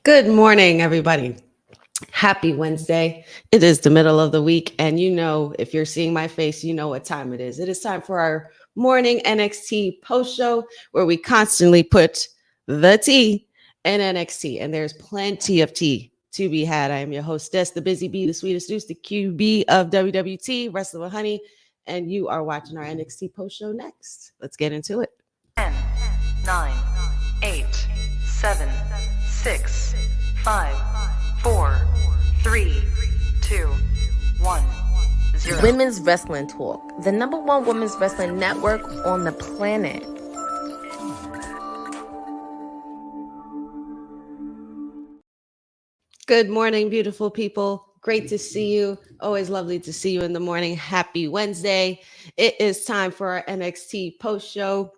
Good morning, everybody. Happy Wednesday. It is the middle of the week. And if you're seeing my face, you know what time it is. It is time for our morning NXT post show where we constantly put the tea in NXT. And there's plenty of tea to be had. I am your hostess, the busy bee, the sweetest deuce, the QB of WWT, Wrestling with Honey. And you are watching our NXT post show next. Let's get into it. 10, 9, 8, 7, 6, 5, 4, 3, 2, 1, 0. Women's Wrestling Talk, the #1 women's wrestling network on the planet. Good morning, beautiful people. Great to see you. Always lovely to see you in the morning. Happy Wednesday. It is time for our NXT post show.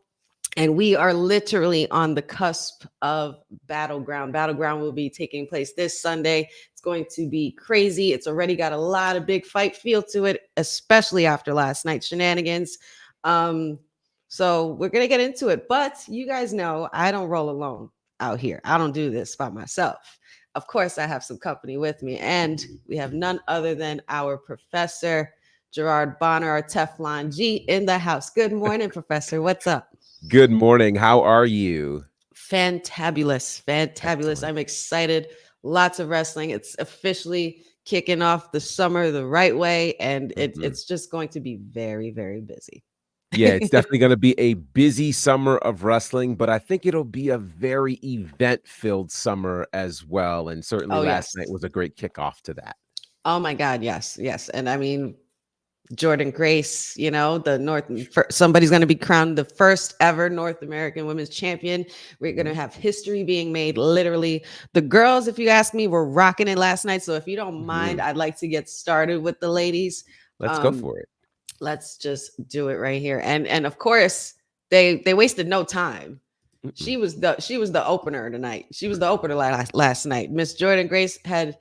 And we are literally on the cusp of Battleground. Battleground will be taking place this Sunday. It's going to be crazy. It's already got a lot of big fight feel to it, especially after last night's shenanigans. So we're going to get into it. But you guys know I don't roll alone out here. I don't do this by myself. Of course, I have some company with me. And we have none other than our professor, Gerard Bonner, our Teflon G, in the house. Good morning, Professor. What's up? Good morning. How are you? Fantabulous. Excellent. I'm excited. Lots of wrestling. It's officially kicking off the summer the right way, and it's just going to be very, very busy. Yeah, it's definitely going to be a busy summer of wrestling, but I think it'll be a very event-filled summer as well. And certainly last night was a great kickoff to that. Oh my God, yes. And I mean, Jordynne Grace, somebody's going to be crowned the first ever North American Women's Champion. We're going to have history being made. Literally, the girls, if you ask me, were rocking it last night. So if you don't mind, I'd like to get started with the ladies. Let's go for it. Let's just do it right here. And of course, they wasted no time. She was the opener tonight. She was the opener last night. Miss Jordynne Grace had,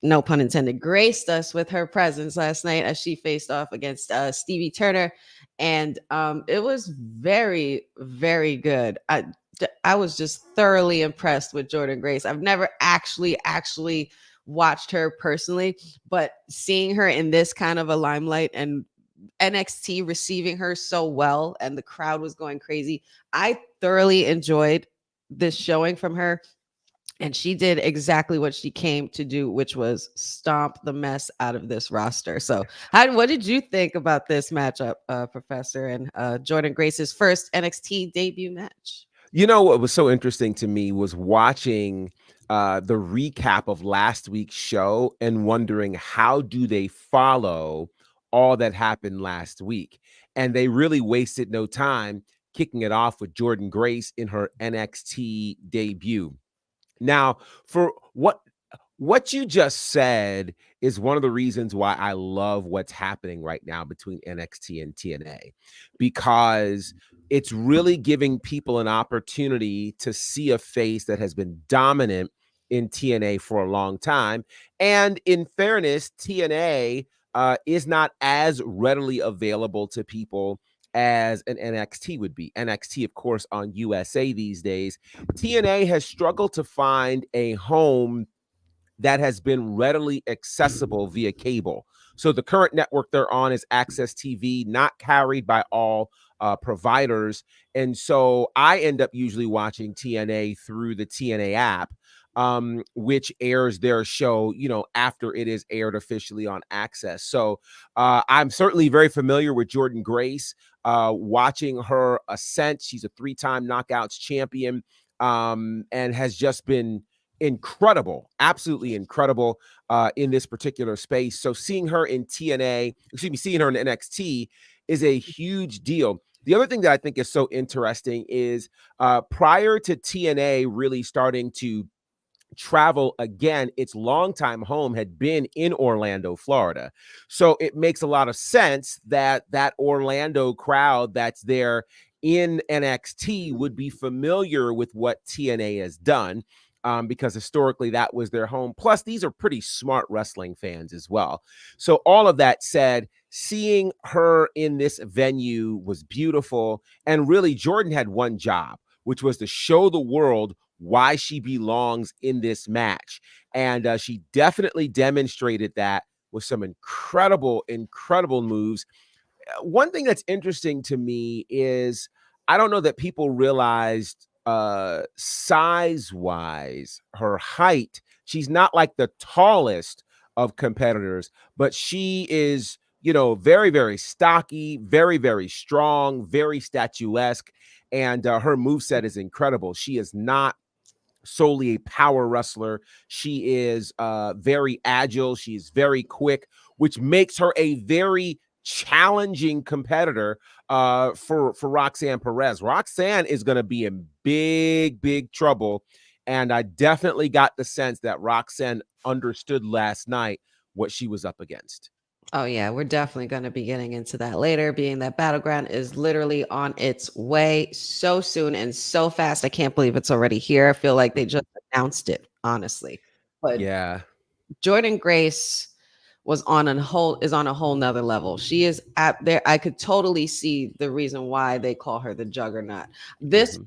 no pun intended, graced us with her presence last night as she faced off against Stevie Turner. And it was very, very good. I was just thoroughly impressed with Jordynne Grace. I've never actually watched her personally, but seeing her in this kind of a limelight and NXT receiving her so well and the crowd was going crazy, I thoroughly enjoyed this showing from her. And she did exactly what she came to do, which was stomp the mess out of this roster. So what did you think about this matchup, Professor, and Jordynne Grace's first NXT debut match? You know, what was so interesting to me was watching the recap of last week's show and wondering how do they follow all that happened last week. And they really wasted no time kicking it off with Jordynne Grace in her NXT debut. Now, for what you just said is one of the reasons why I love what's happening right now between NXT and TNA, because it's really giving people an opportunity to see a face that has been dominant in TNA for a long time. And in fairness, TNA is not as readily available to people as an NXT would be. NXT, of course, on USA these days. TNA has struggled to find a home that has been readily accessible via cable. So the current network they're on is Access TV, not carried by all providers. And so I end up usually watching TNA through the TNA app, which airs their show, after it is aired officially on Access. So I'm certainly very familiar with Jordynne Grace, watching her ascent. She's a 3-time Knockouts champion, and has just been incredible, absolutely incredible in this particular space. So seeing her in seeing her in NXT is a huge deal. The other thing that I think is so interesting is prior to TNA really starting to travel again, its longtime home had been in Orlando, Florida. So it makes a lot of sense that that Orlando crowd that's there in NXT would be familiar with what TNA has done. Because historically that was their home. Plus, these are pretty smart wrestling fans as well. So all of that said, seeing her in this venue was beautiful. And really, Jordynne had one job, which was to show the world why she belongs in this match. And she definitely demonstrated that with some incredible moves. One thing that's interesting to me is I don't know that people realized size wise, her height. She's not like the tallest of competitors, but she is, very, very stocky, very, very strong, very statuesque. And her moveset is incredible. She is not solely a power wrestler. She is very agile. She's very quick, which makes her a very challenging competitor for Roxanne Perez. Roxanne is going to be in big trouble, and I definitely got the sense that Roxanne understood last night what she was up against. Oh yeah, we're definitely going to be getting into that later, being that Battleground is literally on its way so soon and so fast. I can't believe it's already here. I feel like they just announced it, honestly. But Yeah. Jordynne Grace is on a whole nother level. She is at there. I could totally see the reason why they call her the Juggernaut. This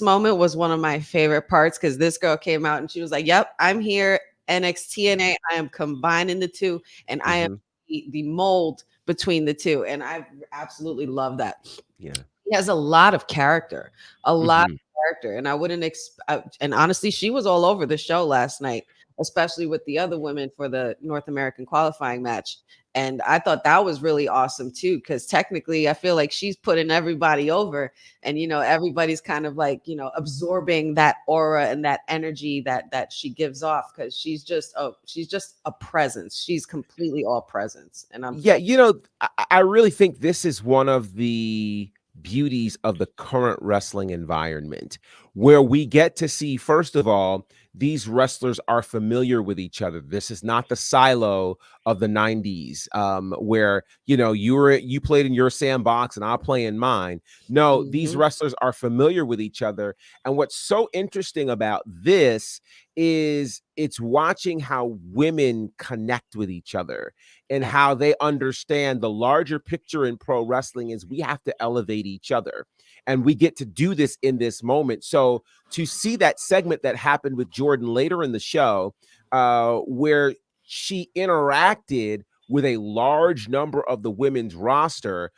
moment was one of my favorite parts because this girl came out and she was like, "Yep, I'm here, NXT. I am combining the two, and I am the mold between the two." And I absolutely love that. Yeah. He has a lot of character, and I wouldn't and honestly, she was all over the show last night, especially with the other women for the North American qualifying match. And I thought that was really awesome too, because technically I feel like she's putting everybody over, and everybody's kind of like absorbing that aura and that energy that she gives off, because she's just a presence. She's completely all presence. And I really think this is one of the beauties of the current wrestling environment, where we get to see, first of all, these wrestlers are familiar with each other. This is not the silo of the 90s, where you played in your sandbox and I'll play in mine. No, these wrestlers are familiar with each other. And what's so interesting about this is it's watching how women connect with each other and how they understand the larger picture in pro wrestling is we have to elevate each other. And we get to do this in this moment. So to see that segment that happened with Jordan later in the show, where she interacted with a large number of the women's roster,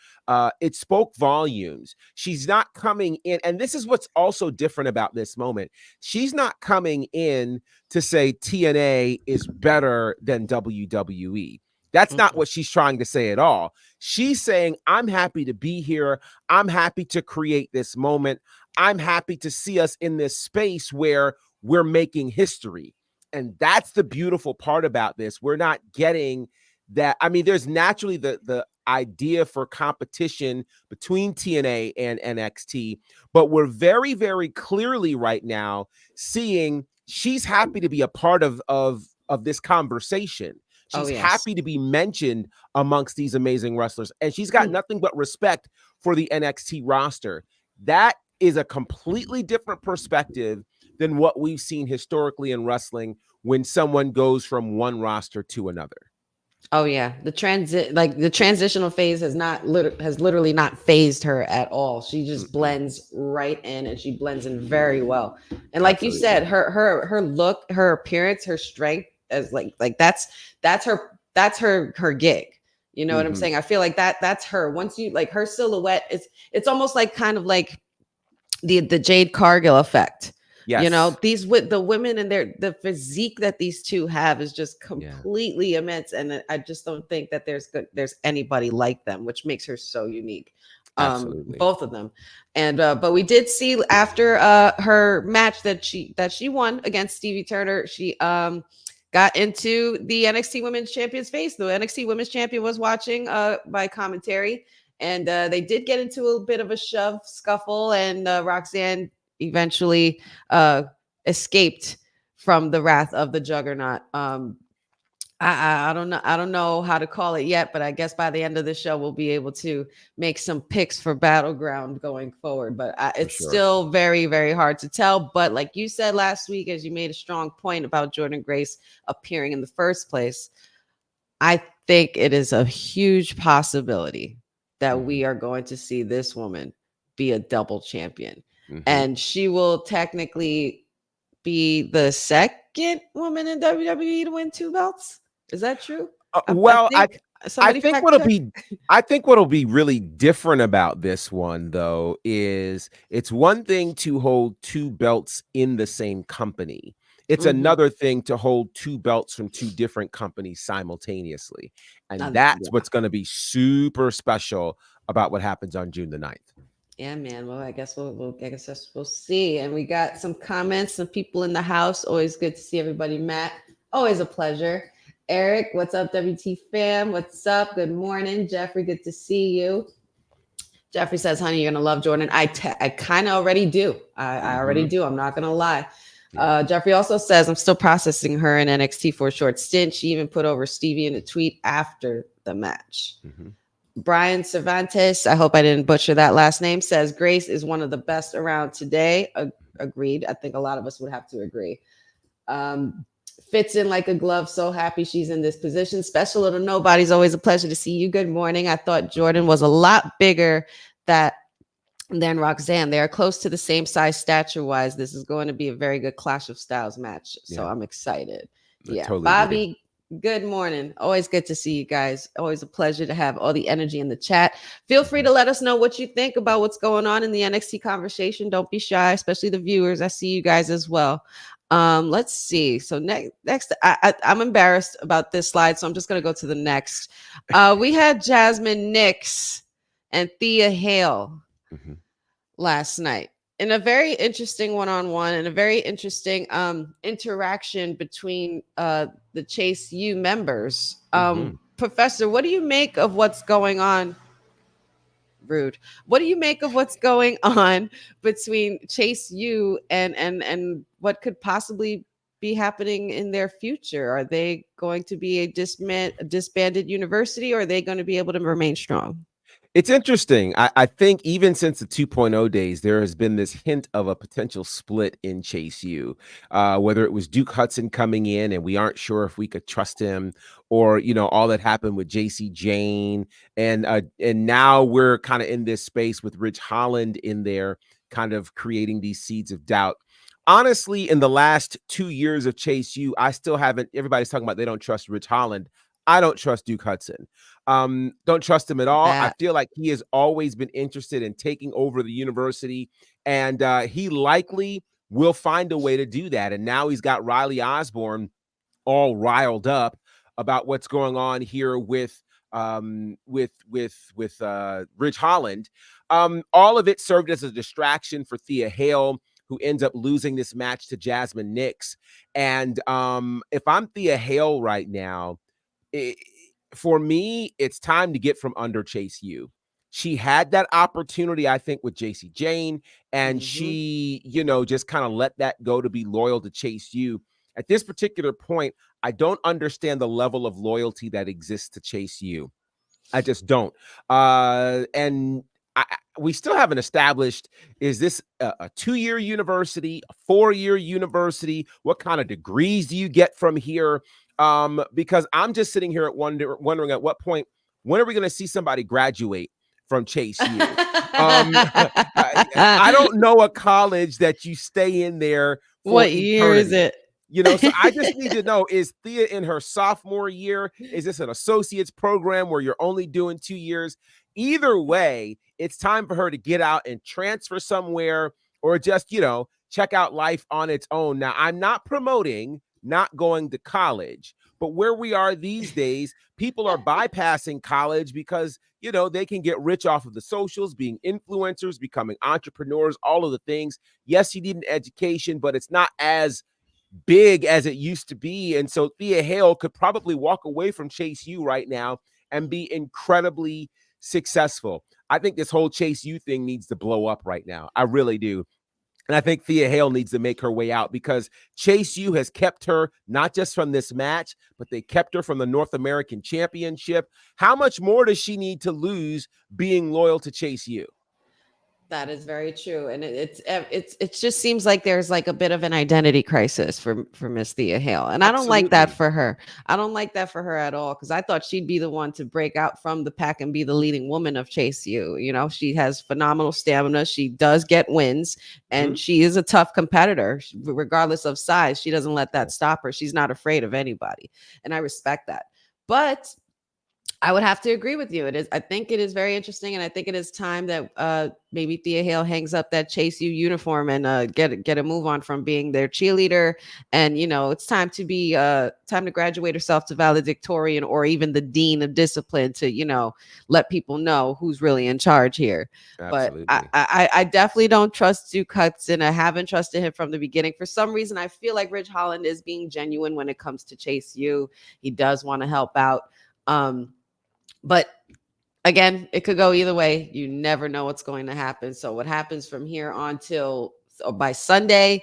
it spoke volumes. She's not coming in, and this is what's also different about this moment. She's not coming in to say TNA is better than WWE. That's not what she's trying to say at all. She's saying, I'm happy to be here. I'm happy to create this moment. I'm happy to see us in this space where we're making history. And that's the beautiful part about this. We're not getting that. I mean, there's naturally the idea for competition between TNA and NXT, but we're very, very clearly right now seeing she's happy to be a part of this conversation. She's happy to be mentioned amongst these amazing wrestlers, and she's got nothing but respect for the NXT roster. That is a completely different perspective than what we've seen historically in wrestling when someone goes from one roster to another. Oh yeah, the transitional phase has literally not phased her at all. She just blends right in, and she blends in very well. And like you said, her look, her appearance, her strength, as like that's her gig. You know what I'm saying? I feel like that's her. Once you like her silhouette, it's almost like kind of like the Jade Cargill effect. Yes. The women and the physique that these two have is just completely immense, and I just don't think that there's anybody like them, which makes her so unique. Both of them. And but we did see after her match that she won against Stevie Turner, she got into the NXT Women's Champion's face. The NXT Women's Champion was watching by commentary, and they did get into a bit of a scuffle, and Roxanne eventually escaped from the wrath of the Juggernaut. I don't know how to call it yet, but I guess by the end of the show we'll be able to make some picks for Battleground going forward. But it's still very, very hard to tell. But like you said last week, as you made a strong point about Jordynne Grace appearing in the first place, I think it is a huge possibility that we are going to see this woman be a double champion. And she will technically be the second woman in WWE to win 2 belts. Is that true? Well, I somebody think fact check. I think what'll be really different about this one, though, is it's one thing to hold 2 belts in the same company. It's another thing to hold 2 belts from 2 different companies simultaneously. And that's what's going to be super special about what happens on June the 9th. Yeah, man. Well, I guess we'll see. And we got some comments, some people in the house. Always good to see everybody. Matt, always a pleasure. Eric, what's up, WT fam? What's up? Good morning, Jeffrey. Good to see you. Jeffrey says, "Honey, you're gonna love Jordan." I kind of already do. I already do. I'm not gonna lie. Yeah. Jeffrey also says, "I'm still processing her in NXT for a short stint. She even put over Stevie in a tweet after the match." Brian Cervantes, I hope I didn't butcher that last name, says Grace is one of the best around today. Agreed. I think a lot of us would have to agree. Fits in like a glove. So happy she's in this position. Special little nobody's always a pleasure to see you. Good morning. I thought Jordan was a lot bigger than Roxanne. They are close to the same size stature wise. This is going to be a very good Clash of Styles match. So I'm excited. Totally Bobby. Agree. Good morning. Always good to see you guys. Always a pleasure to have all the energy in the chat. Feel free to let us know what you think about what's going on in the NXT conversation. Don't be shy, especially the viewers. I see you guys as well. Let's see. So next, I'm embarrassed about this slide, so I'm just going to go to the next. We had Jasmine Nix and Thea Hale last night in a very interesting one-on-one and a very interesting interaction between the Chase U members. Professor, what do you make of what's going on? Rude. What do you make of what's going on between Chase U and what could possibly be happening in their future? Are they going to be a disbanded university, or are they going to be able to remain strong? It's interesting. I think even since the 2.0 days, there has been this hint of a potential split in Chase U, whether it was Duke Hudson coming in and we aren't sure if we could trust him, or, all that happened with JC Jane. And now we're kind of in this space with Ridge Holland in there, kind of creating these seeds of doubt. Honestly, in the last 2 years of Chase U, I still haven't, everybody's talking about they don't trust Ridge Holland. I don't trust Duke Hudson. Don't trust him at all. I feel like he has always been interested in taking over the university, and he likely will find a way to do that. And now he's got Riley Osborne all riled up about what's going on here with Ridge Holland. All of it served as a distraction for Thea Hale, who ends up losing this match to Jasmine Nix. And if I'm Thea Hale right now, for me, it's time to get from under Chase U. She had that opportunity, I think, with JC Jane, and she, just kind of let that go to be loyal to Chase U. At this particular point, I don't understand the level of loyalty that exists to Chase U. I just don't. And we still haven't established, is this a 2-year university, a 4-year university? What kind of degrees do you get from here? Because I'm just sitting here wondering at what point, when are we going to see somebody graduate from Chase U? I don't know a college that you stay in there for what year eternity. Is it? So I just need to know, is Thea in her sophomore year? Is this an associate's program where you're only doing 2 years? Either way, it's time for her to get out and transfer somewhere, or just, check out life on its own. Now, I'm not promoting not going to college, but where we are these days, people are bypassing college because, they can get rich off of the socials, being influencers, becoming entrepreneurs, all of the things. Yes, you need an education, but it's not as big as it used to be. And so Thea Hale could probably walk away from Chase U right now and be incredibly successful. I think this whole Chase U thing needs to blow up right now. I really do. And I think Thea Hale needs to make her way out, because Chase U has kept her not just from this match, but they kept her from the North American Championship. How much more does she need to lose being loyal to Chase U? That is very true, and it just seems like there's like a bit of an identity crisis for Miss Thea Hale, and I don't like that Absolutely. for her. I don't like that for her at all because I thought she'd be the one to break out from the pack and be the leading woman of Chase U. You know, she has phenomenal stamina. She does get wins, and Mhm. she is a tough competitor, regardless of size. She doesn't let that stop her. She's not afraid of anybody, and I respect that. But I would have to agree with you. It is. I think it is very interesting, and I think it is time that maybe Thea Hale hangs up that Chase U uniform and get a move on from being their cheerleader. And it's time to be time to graduate herself to valedictorian or even the dean of discipline to let people know who's really in charge here. But Absolutely. I definitely don't trust Stu Cuts, and I haven't trusted him from the beginning. For some reason, I feel like Rich Holland is being genuine when it comes to Chase U. He does want to help out. But again, it could go either way. You never know what's going to happen. So what happens from here on till by Sunday,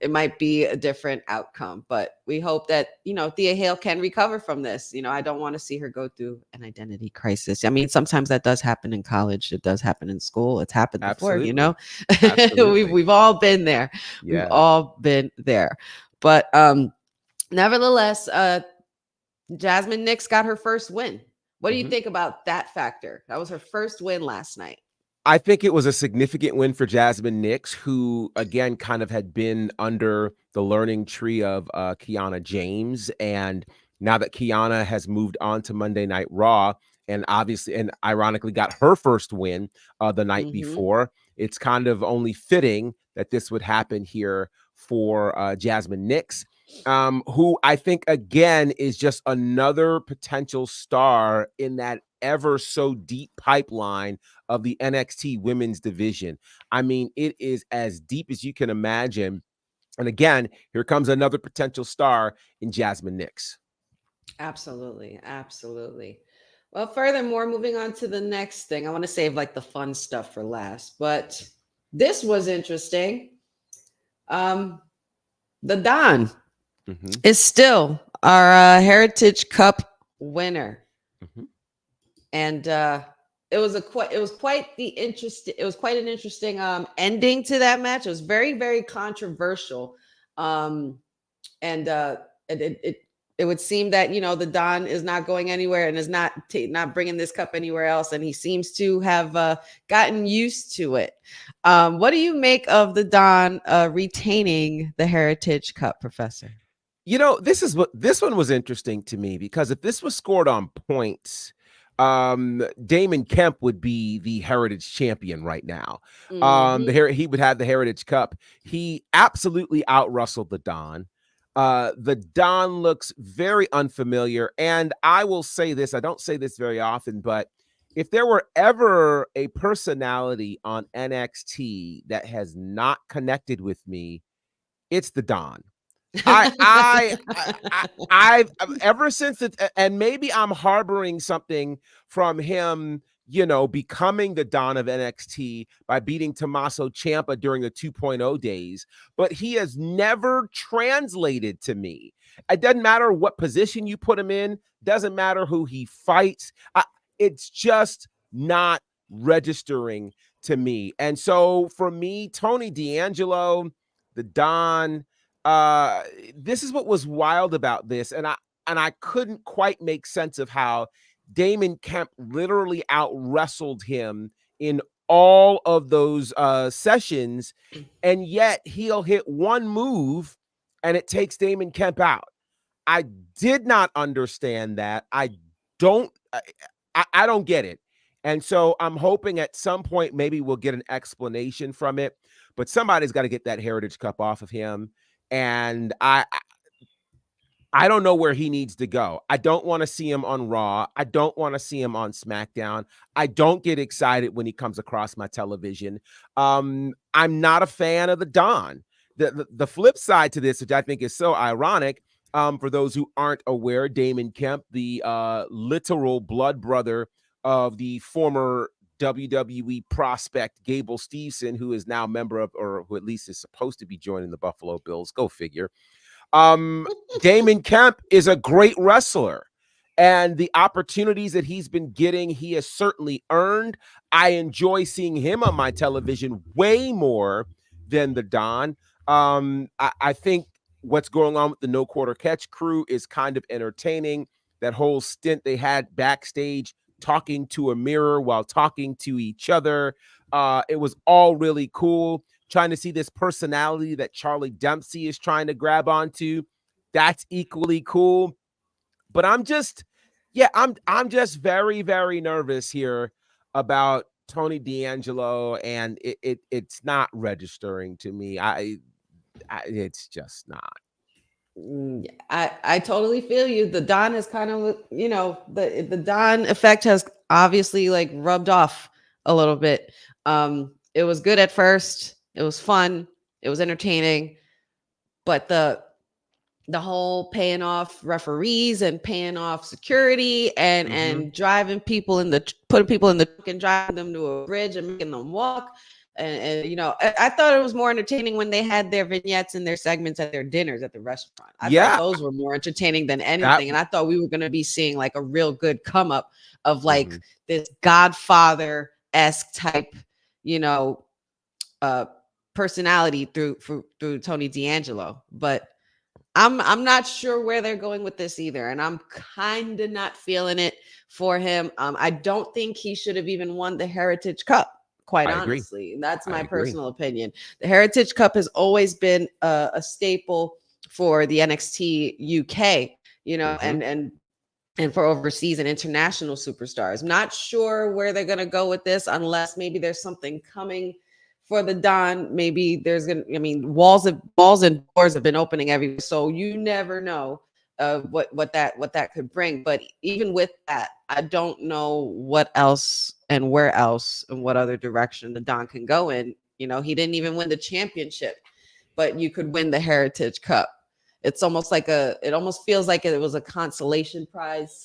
it might be a different outcome. But we hope that, Thea Hale can recover from this. I don't want to see her go through an identity crisis. I mean, sometimes that does happen in college. It does happen in school. It's happened before, Absolutely. we've Absolutely. we've all been there. We've Yeah. all been there. But nevertheless, Jasmine Nix got her first win. What do you Mhm. think about that factor? That was her first win last night. I think it was a significant win for Jasmine Nix, who again kind of had been under the learning tree of Kiana James. And now that Kiana has moved on to Monday Night Raw and obviously and ironically got her first win the night before, it's kind of only fitting that this would happen here for Jasmine Nix, who I think again is just another potential star in that ever so deep pipeline of the NXT women's division. I mean, it is as deep as you can imagine. And again, here comes another potential star in Jasmine Nix. Absolutely. Absolutely. Well, furthermore, moving on to the next thing, I want to save like the fun stuff for last, but this was interesting. The Don is still our Heritage Cup winner. And it was quite an interesting ending to that match. It was very, very controversial. And it would seem that the Don is not going anywhere and is not bringing this cup anywhere else, and he seems to have gotten used to it. What do you make of the Don retaining the Heritage Cup, Professor? This one was interesting to me because if this was scored on points, Damon Kemp would be the Heritage champion right now. He would have the Heritage Cup. He absolutely out-wrestled the Don. The Don looks very unfamiliar, and I will say this, I don't say this very often, but if there were ever a personality on NXT that has not connected with me, it's the Don. I've ever since it, and maybe I'm harboring something from him, becoming the Don of NXT by beating Tommaso Ciampa during the 2.0 days, but he has never translated to me. It doesn't matter what position you put him in, doesn't matter who he fights. It's just not registering to me. And so for me, Tony D'Angelo, the Don, this is what was wild about this, and I couldn't quite make sense of how Damon Kemp literally out wrestled him in all of those sessions, and yet he'll hit one move and it takes Damon Kemp out. I did not understand that. I don't get it. And so I'm hoping at some point maybe we'll get an explanation from it, but somebody's got to get that Heritage Cup off of him. And I don't know where he needs to go. I don't want to see him on Raw. I don't want to see him on SmackDown. I don't get excited when he comes across my television. I'm not a fan of the Don. The flip side to this, which I think is so ironic, for those who aren't aware, Damon Kemp, the literal blood brother of the former WWE prospect Gable Steveson, who is now a member of, or who at least is supposed to be joining the Buffalo Bills. Go figure. Damon Kemp is a great wrestler. And the opportunities that he's been getting, he has certainly earned. I enjoy seeing him on my television way more than the Don. I think what's going on with the No Quarter Catch crew is kind of entertaining. That whole stint they had backstage talking to a mirror while talking to each other. It was all really cool. Trying to see this personality that Charlie Dempsey is trying to grab onto. That's equally cool. But I'm just very, very nervous here about Tony D'Angelo, and it's not registering to me. It's just not. I totally feel you. The Don is kind of, the Don effect has obviously like rubbed off a little bit. It was good at first. It was fun. It was entertaining, but the whole paying off referees and paying off security and driving people putting people in the truck and driving them to a bridge and making them walk. And I thought it was more entertaining when they had their vignettes and their segments at their dinners at the restaurant. I thought those were more entertaining than anything. And I thought we were going to be seeing like a real good come up of like this Godfather-esque type, personality through Tony D'Angelo. But I'm not sure where they're going with this either. And I'm kind of not feeling it for him. I don't think he should have even won the Heritage Cup. Quite honestly, that's my personal opinion. The Heritage Cup has always been a staple for the NXT UK, and for overseas and international superstars. Not sure where they're going to go with this, unless maybe there's something coming for the Don. Maybe there's walls and doors have been opening everywhere, so you never know what that could bring. But even with that, I don't know what else and where else and what other direction the Don can go in. He didn't even win the championship, but you could win the Heritage Cup. It's almost like it almost feels like it was a consolation prize,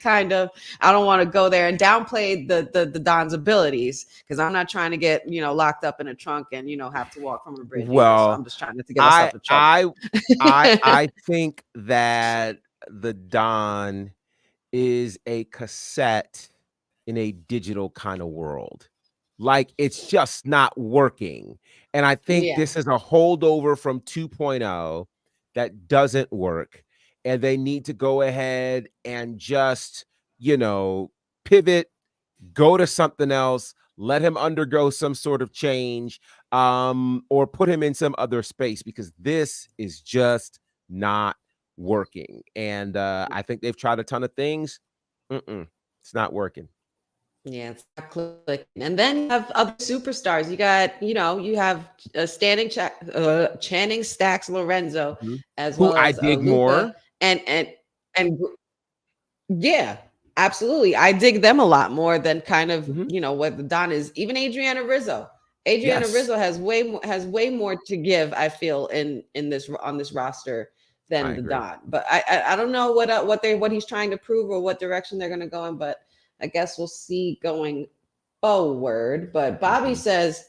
kind of. I don't want to go there and downplay the Don's abilities, because I'm not trying to get, locked up in a trunk and, have to walk from a bridge. Well, so I'm just trying not to get myself in trouble. I think that the Don is a cassette in a digital kind of world. Like, it's just not working. And I think this is a holdover from 2.0 that doesn't work. And they need to go ahead and just, pivot, go to something else, let him undergo some sort of change, or put him in some other space, because this is just not working. And I think they've tried a ton of things. It's not working. Yeah, it's not clicking. And then you have other superstars. You got, you have Channing Stacks Lorenzo, as well as I dig Luca, more. And yeah, absolutely. I dig them a lot more than kind of, what the Don is. Even Adriana Rizzo. Rizzo has way more to give, I feel, on this roster than the Don. But I don't know what he's trying to prove or what direction they're going to go in, but I guess we'll see going forward. But Bobby says,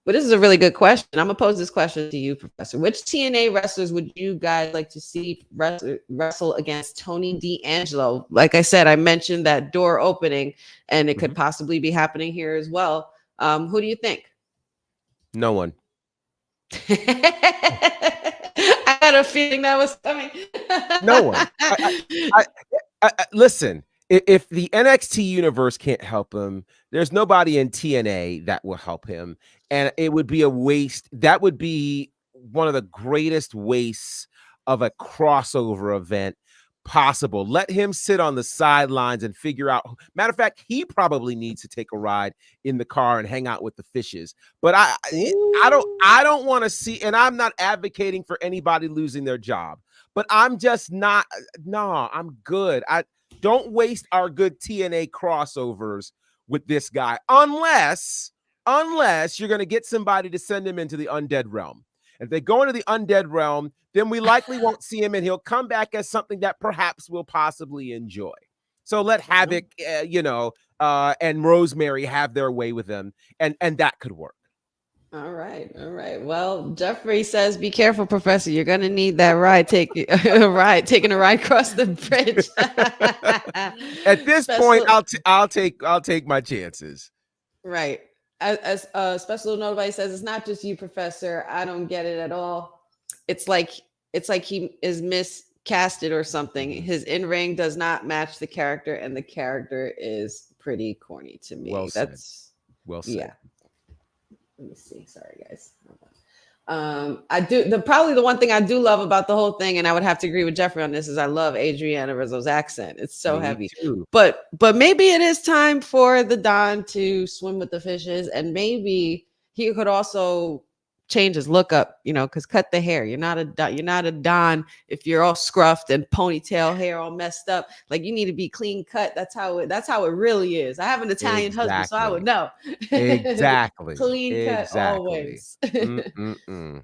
but this is a really good question. I'm going to pose this question to you, Professor. Which TNA wrestlers would you guys like to see wrestle against Tony D'Angelo? Like I said, I mentioned that door opening, and it could possibly be happening here as well. Who do you think? No one. I had a feeling that was coming. No one. Listen. If the NXT universe can't help him, there's nobody in TNA that will help him. And it would be a waste. That would be one of the greatest wastes of a crossover event possible. Let him sit on the sidelines and figure out. Matter of fact, he probably needs to take a ride in the car and hang out with the fishes. But I don't want to see, and I'm not advocating for anybody losing their job, but I'm just not. No, I'm good. Don't waste our good TNA crossovers with this guy, unless you're going to get somebody to send him into the undead realm. If they go into the undead realm, then we likely won't see him, and he'll come back as something that perhaps we'll possibly enjoy. So let Havoc, and Rosemary have their way with him, and that could work. All right, all right. Well, Jeffrey says, "Be careful, Professor. You're gonna need that ride. Taking a ride across the bridge." At this point, Special, I'll take my chances. right? As special nobody says, "It's not just you, Professor. I don't get it at all. It's like he is miscasted or something. Mhm. His in ring does not match the character, and the character is pretty corny to Well me. said. That's Well said. yeah." Let me see. Sorry, guys. I do probably the one thing I do love about the whole thing, and I would have to agree with Jeffrey on this, is I love Adriana Rizzo's accent. It's so Me heavy. too. But maybe it is time for the Don to swim with the fishes, and maybe he could also change his look up, because cut the hair. You're not a Don if you're all scruffed and ponytail hair all messed up. Like, you need to be clean cut. That's how it really is. I have an Italian husband, so I would Exactly. know. Exactly. Clean cut Exactly. always. Mm-mm-mm.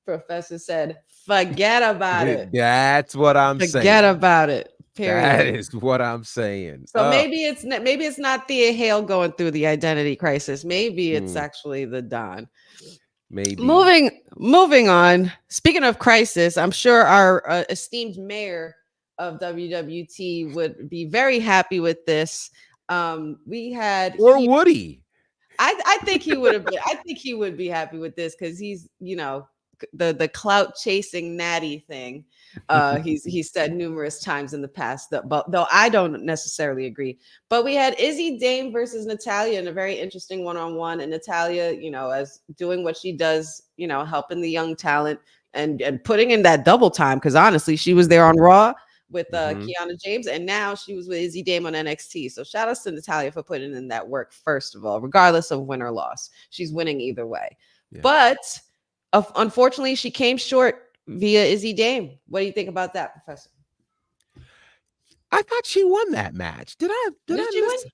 Professor said, forget about it. That's what I'm Forget saying. about it. That Period. is what I'm saying. So maybe it's not the Hale going through the identity crisis. Maybe it's Hmm, actually the Don. maybe. Moving on. Speaking of crisis, I'm sure our esteemed mayor of WWT would be very happy with this. We had Or Woody. I think he would have been. I think he would be happy with this because he's, the clout chasing natty thing. He's said numerous times in the past, but though I don't necessarily agree. But we had Izzy Dame versus Natalia in a very interesting one-on-one, and Natalia, as doing what she does, helping the young talent and putting in that double time, because honestly, she was there on Raw with Mhm. Kiana James, and now she was with Izzy Dame on NXT. So shout outs to Natalia for putting in that work, first of all, regardless of win or loss. She's winning either way. Yeah. But unfortunately, she came short via Izzy Dame. What do you think about that, Professor? I thought she won that match. Did Did I she win? miss?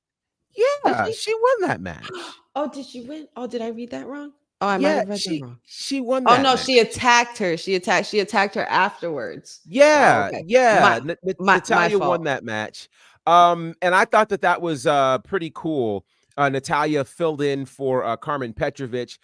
Yeah, Did she? she won that match. Oh, did she win? Oh, did I read that wrong? Oh, I might Yeah, have read that wrong. she won Oh that no, match. she attacked her. She attacked her afterwards. Oh, Yeah, okay. yeah. My Natalia fault. won that match. And I thought that was pretty cool. Natalia filled in for Carmen Petrovic,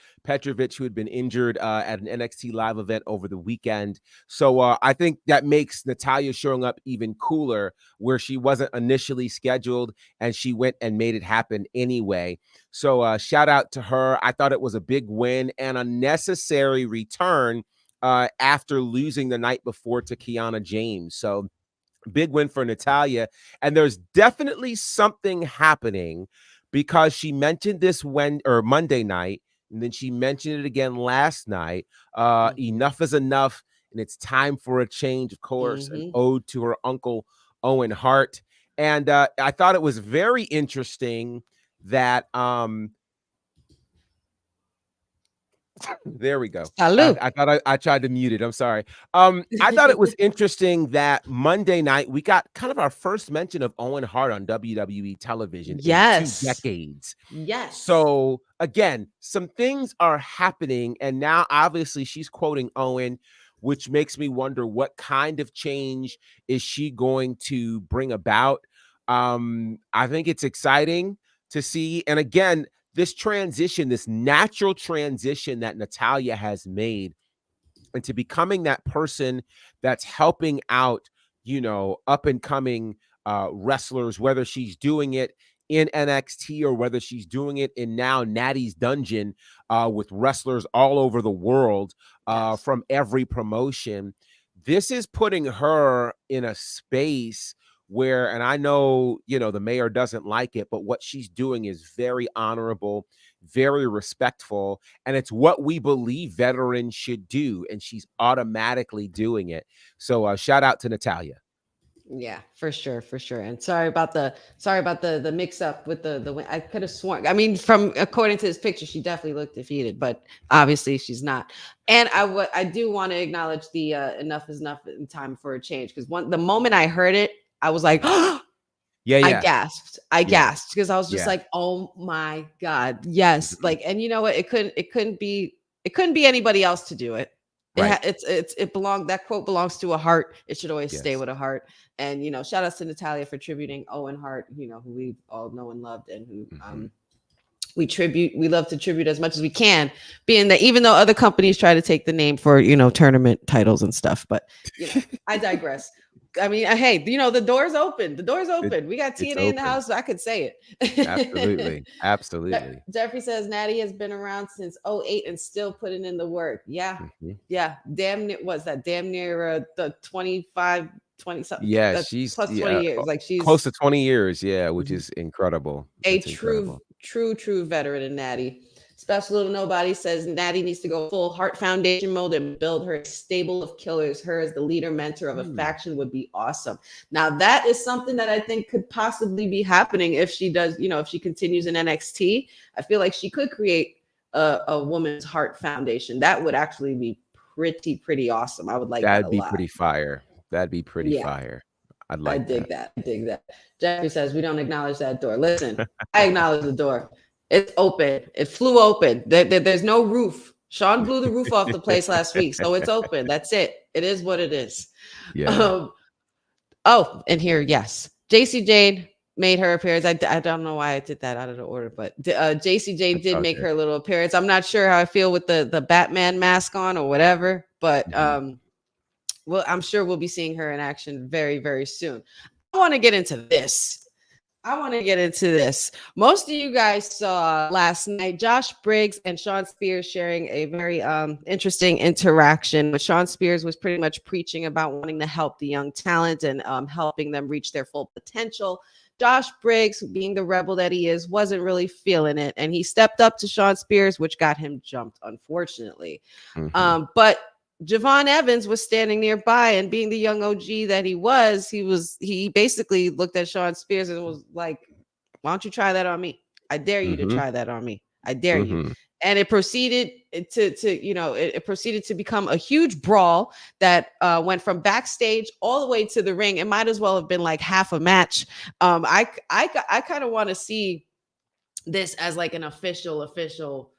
who had been injured at an NXT live event over the weekend. So I think that makes Natalia showing up even cooler, where she wasn't initially scheduled and she went and made it happen anyway. So shout out to her. I thought it was a big win and a necessary return after losing the night before to Kiana James. So big win for Natalia. And there's definitely something happening, because she mentioned this Monday night, and then she mentioned it again last night. Enough is enough, and it's time for a change. Of course, an ode to her uncle Owen Hart. And I thought it was very interesting that there we go. Salud. I thought I tried to mute it. I'm sorry. I thought it was interesting that Monday night we got kind of our first mention of Owen Hart on WWE television in 2 decades. Yes. So again, some things are happening, and now obviously she's quoting Owen, which makes me wonder what kind of change is she going to bring about. I think it's exciting to see, and again, this transition, this natural transition that Natalia has made into becoming that person that's helping out, up and coming wrestlers, whether she's doing it in NXT or whether she's doing it in now Natty's Dungeon with wrestlers all over the world from every promotion. This is putting her in a space where, and I know, the mayor doesn't like it, but what she's doing is very honorable, very respectful, and it's what we believe veterans should do, and she's automatically doing it. So shout out to Natalia. Yeah, for sure. And sorry about the mix up with the win. I could have sworn. I mean, from according to this picture, she definitely looked defeated, but obviously she's not. And I do want to acknowledge the enough is enough in time for a change, because the moment I heard it, I was like, Yeah. I gasped because I was just Yeah. like, oh my God, yes. Like, and you know what? It couldn't be anybody else to do it. Right. It belonged. That quote belongs to a Hart. It should always stay Yes. with a Hart. And shout outs to Natalia for tributing Owen Hart, who we all know and loved, and who we love to tribute as much as we can, being that even though other companies try to take the name for, tournament titles and stuff, but I digress. I mean, hey, the door's open. The door's It, open. We got it's TNA in the open. house, so I could say it. Absolutely. Jeffrey says Natty has been around since '08 and still putting in the work. Yeah. Mm-hmm. Yeah. Damn near, what's that? Damn near the 25, 20 something. Yeah, she's plus 20 years. Like she's close to 20 years. Yeah, which is incredible. a That's incredible. true veteran in Natty. Special Little Nobody says Natty needs to go full Heart Foundation mode and build her stable of killers. Her as the leader mentor of a faction would be awesome. Now that is something that I think could possibly be happening if she does, if she continues in NXT. I feel like she could create a woman's Heart Foundation. That would actually be pretty awesome. I would like that a lot. That'd be pretty fire. That'd be pretty fire. I'd like I dig that. I dig that. Jeffrey says we don't acknowledge that door. Listen, I acknowledge the door. It's open. It flew open. There's no roof. Sean blew the roof off the place last week, so it's open. That's it. It is what it is. Yeah. And here, yes, JC Jane made her appearance. I don't know why I did that out of the order, but JC Jane did make her little appearance. I'm not sure how I feel with the Batman mask on or whatever, but well, I'm sure we'll be seeing her in action very, very soon. I want to get into this. Most of you guys saw last night Josh Briggs and Sean Spears sharing a very interesting interaction. But Sean Spears was pretty much preaching about wanting to help the young talent and helping them reach their full potential. Josh Briggs, being the rebel that he is, wasn't really feeling it. And he stepped up to Sean Spears, which got him jumped, unfortunately. But Javon Evans was standing nearby, and being the young OG that he basically looked at Sean Spears and was like, why don't you try that on me? I dare you to try that on me. I dare you. And it proceeded to become a huge brawl that went from backstage all the way to the ring. It might as well have been like half a match. I kind of want to see this as like an official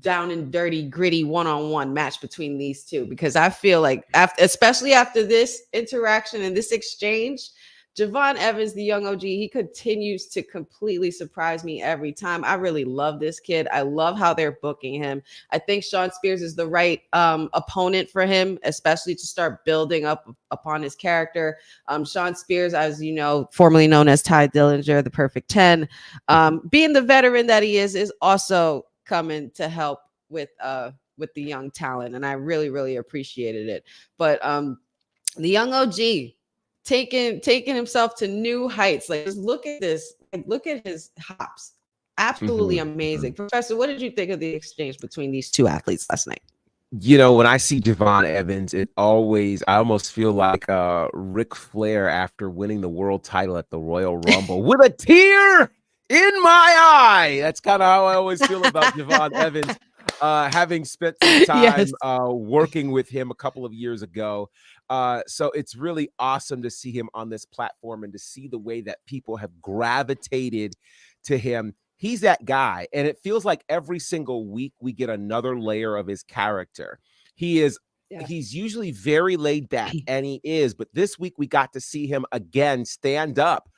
down and dirty, gritty one-on-one match between these two, because I feel like especially after this interaction and this exchange, Javon Evans, the young OG, he continues to completely surprise me every time. I really love this kid. I love how they're booking him. I think Sean Spears is the right opponent for him, especially to start building up upon his character. Sean Spears, as you know, formerly known as Ty Dillinger, the Perfect 10, being the veteran that he is also coming to help with the young talent, and I really appreciated it. But the young OG taking himself to new heights. Like, just look at this. Like, look at his hops. Absolutely amazing. Professor, what did you think of the exchange between these two athletes last night? When I see Javon Evans, I almost feel like Ric Flair after winning the world title at the Royal Rumble with a tear in my eye. That's kind of how I always feel about Javon Evans, having spent some time working with him a couple of years ago. So it's really awesome to see him on this platform and to see the way that people have gravitated to him. He's that guy, and it feels like every single week we get another layer of his character. He's usually very laid back, and he is, but this week we got to see him again stand up.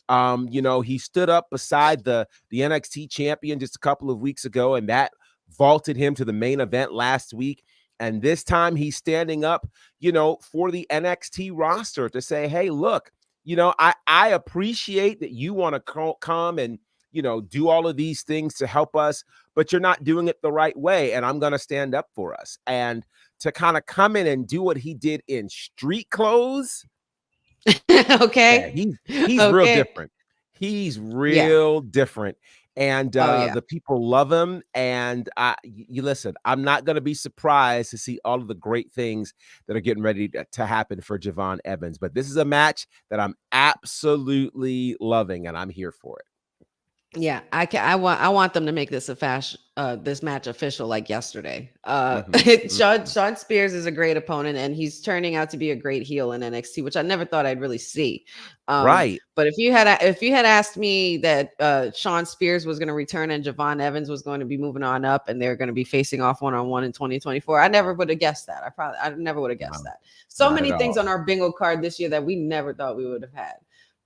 He stood up beside the NXT champion just a couple of weeks ago, and that vaulted him to the main event last week. And this time he's standing up, for the NXT roster to say, hey, look, I appreciate that you want to come and, do all of these things to help us, but you're not doing it the right way. And I'm going to stand up for us. And to kind of come in and do what he did in street clothes. Okay. Yeah, he's real different. He's real different. And the people love him. And you listen, I'm not going to be surprised to see all of the great things that are getting ready to happen for Javon Evans. But this is a match that I'm absolutely loving, and I'm here for it. Yeah, I want them to make this this match official like yesterday. Sean Spears is a great opponent, and he's turning out to be a great heel in NXT, which I never thought I'd really see. Right. But if you had asked me that Sean Spears was going to return and Javon Evans was going to be moving on up and they're going to be facing off one-on-one in 2024, I never would have guessed that. I never would have guessed that. So many things on our bingo card this year that we never thought we would have had.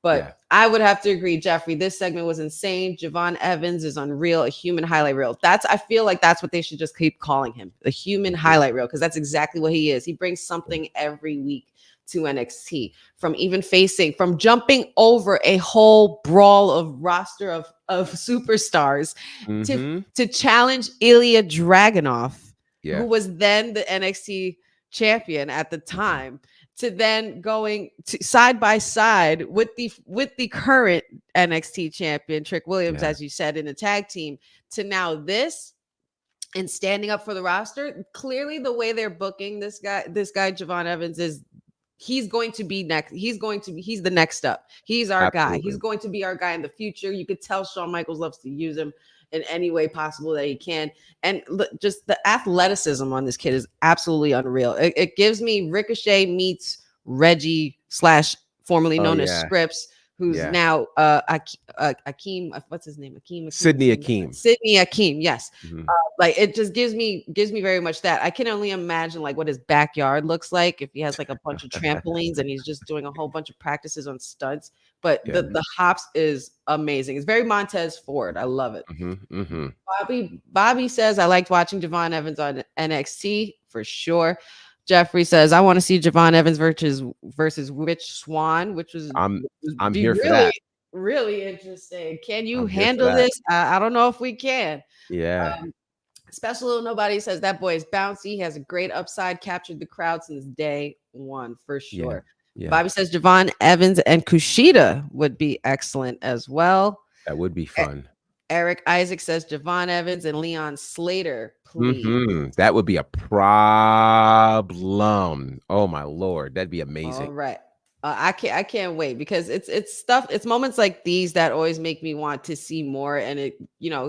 But I would have to agree, Jeffrey, this segment was insane. Javon Evans is unreal, a human highlight reel. I feel like that's what they should just keep calling him, a human highlight reel, because that's exactly what he is. He brings something every week to NXT, from jumping over a whole brawl of roster of superstars to challenge Ilya Dragunov, who was then the NXT champion at the time, to then going to side by side with the current NXT champion Trick Williams, as you said, in the tag team, to now this and standing up for the roster. Clearly, the way they're booking this guy Javon Evans is he's going to be next. He's the next up. He's our guy. He's going to be our guy in the future. You could tell Shawn Michaels loves to use him in any way possible that he can. And just the athleticism on this kid is absolutely unreal. It gives me Ricochet meets Reggie / formerly known as Scripps, who's now Akeem. What's his name? Sidney Akeem. Sidney Akeem. Yes. Like it just gives me very much that. I can only imagine like what his backyard looks like if he has like a bunch of trampolines and he's just doing a whole bunch of practices on studs. But the hops is amazing. It's very Montez Ford. I love it. Bobby says, I liked watching Javon Evans on NXT for sure. Jeffrey says, I want to see Javon Evans versus Rich Swann, which was I'm here for that. Really interesting. Can you handle this? I don't know if we can. Special Little Nobody says that boy is bouncy. He has a great upside, captured the crowd since day one for sure. Bobby says Javon Evans and Kushida would be excellent as well. That would be fun. Eric Isaac says Javon Evans and Leon Slater, please. That would be a problem. Oh my Lord, that'd be amazing. All right. I can't wait, because it's moments like these that always make me want to see more, and it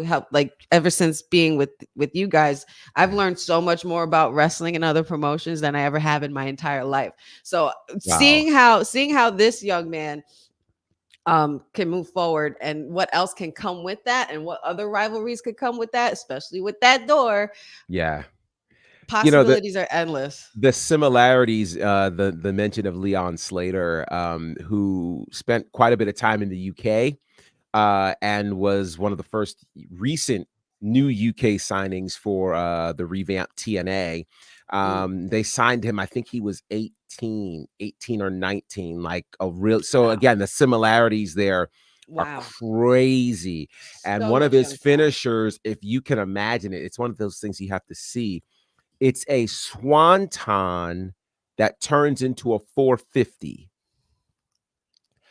help, like, ever since being with you guys, I've learned so much more about wrestling and other promotions than I ever have in my entire life. So seeing how this young man can move forward, and what else can come with that, and what other rivalries could come with that, especially with that door. Possibilities are endless. The similarities, the mention of Leon Slater, who spent quite a bit of time in the UK, and was one of the first recent new UK signings for the revamped TNA. They signed him, I think he was 18 or 19, like a real. So again, the similarities there are crazy. And one of his finishers, if you can imagine it, it's one of those things you have to see. It's a swanton that turns into a 450.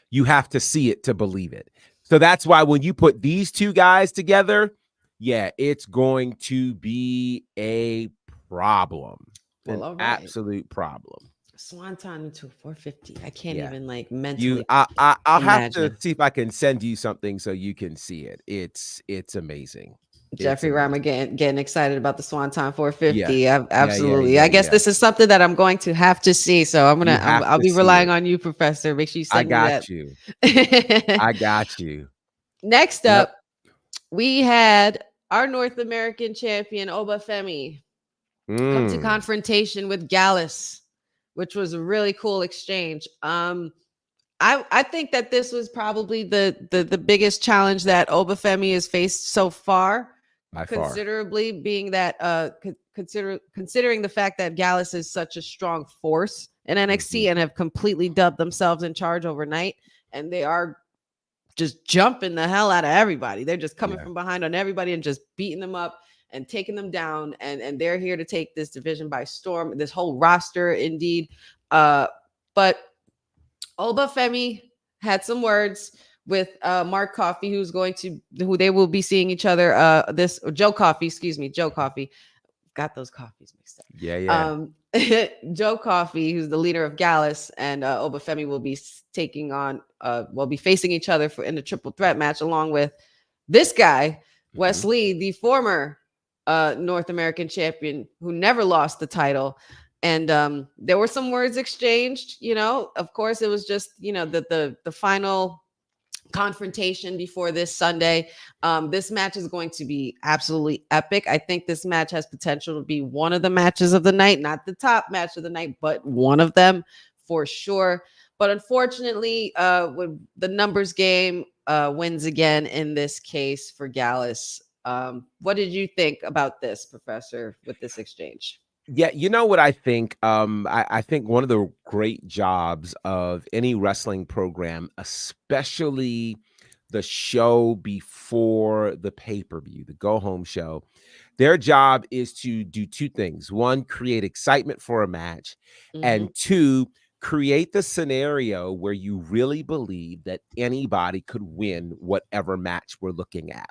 You have to see it to believe it. So that's why when you put these two guys together, it's going to be a problem. An absolute problem. Swanton into 450. I can't even like mentally. I'll have to see if I can send you something so you can see it. It's amazing. Jeffrey Reimer getting excited about the Swanton 450. Absolutely. I guess this is something that I'm going to have to see. So I'll be relying on you, Professor. Make sure you send me that. I got you. Next up, we had our North American champion, Obafemi, come to confrontation with Gallus, which was a really cool exchange. I think that this was probably the biggest challenge that Obafemi has faced so far. Considerably, being that considering the fact that Gallus is such a strong force in NXT and have completely dubbed themselves in charge overnight, and they are just jumping the hell out of everybody. They're just coming from behind on everybody and just beating them up and taking them down, and they're here to take this division by storm, this whole roster indeed. But Obafemi had some words with Mark Coffey, who they will be seeing each other. Joe Coffey. Got those coffees mixed up. Joe Coffey, who's the leader of Gallus, and Obafemi will be facing each other in the triple threat match, along with this guy, Wes Lee, the former North American champion who never lost the title. And there were some words exchanged. Of course, it was just the final confrontation before this Sunday. This match is going to be absolutely epic. I think this match has potential to be one of the matches of the night, not the top match of the night, but one of them for sure. But unfortunately, with the numbers game wins again in this case for Gallus. What did you think about this, Professor, with this exchange? Yeah, you know what I think? I think one of the great jobs of any wrestling program, especially the show before the pay-per-view, the go-home show, their job is to do two things. One, create excitement for a match, Mm-hmm. and two, create the scenario where you really believe that anybody could win whatever match we're looking at.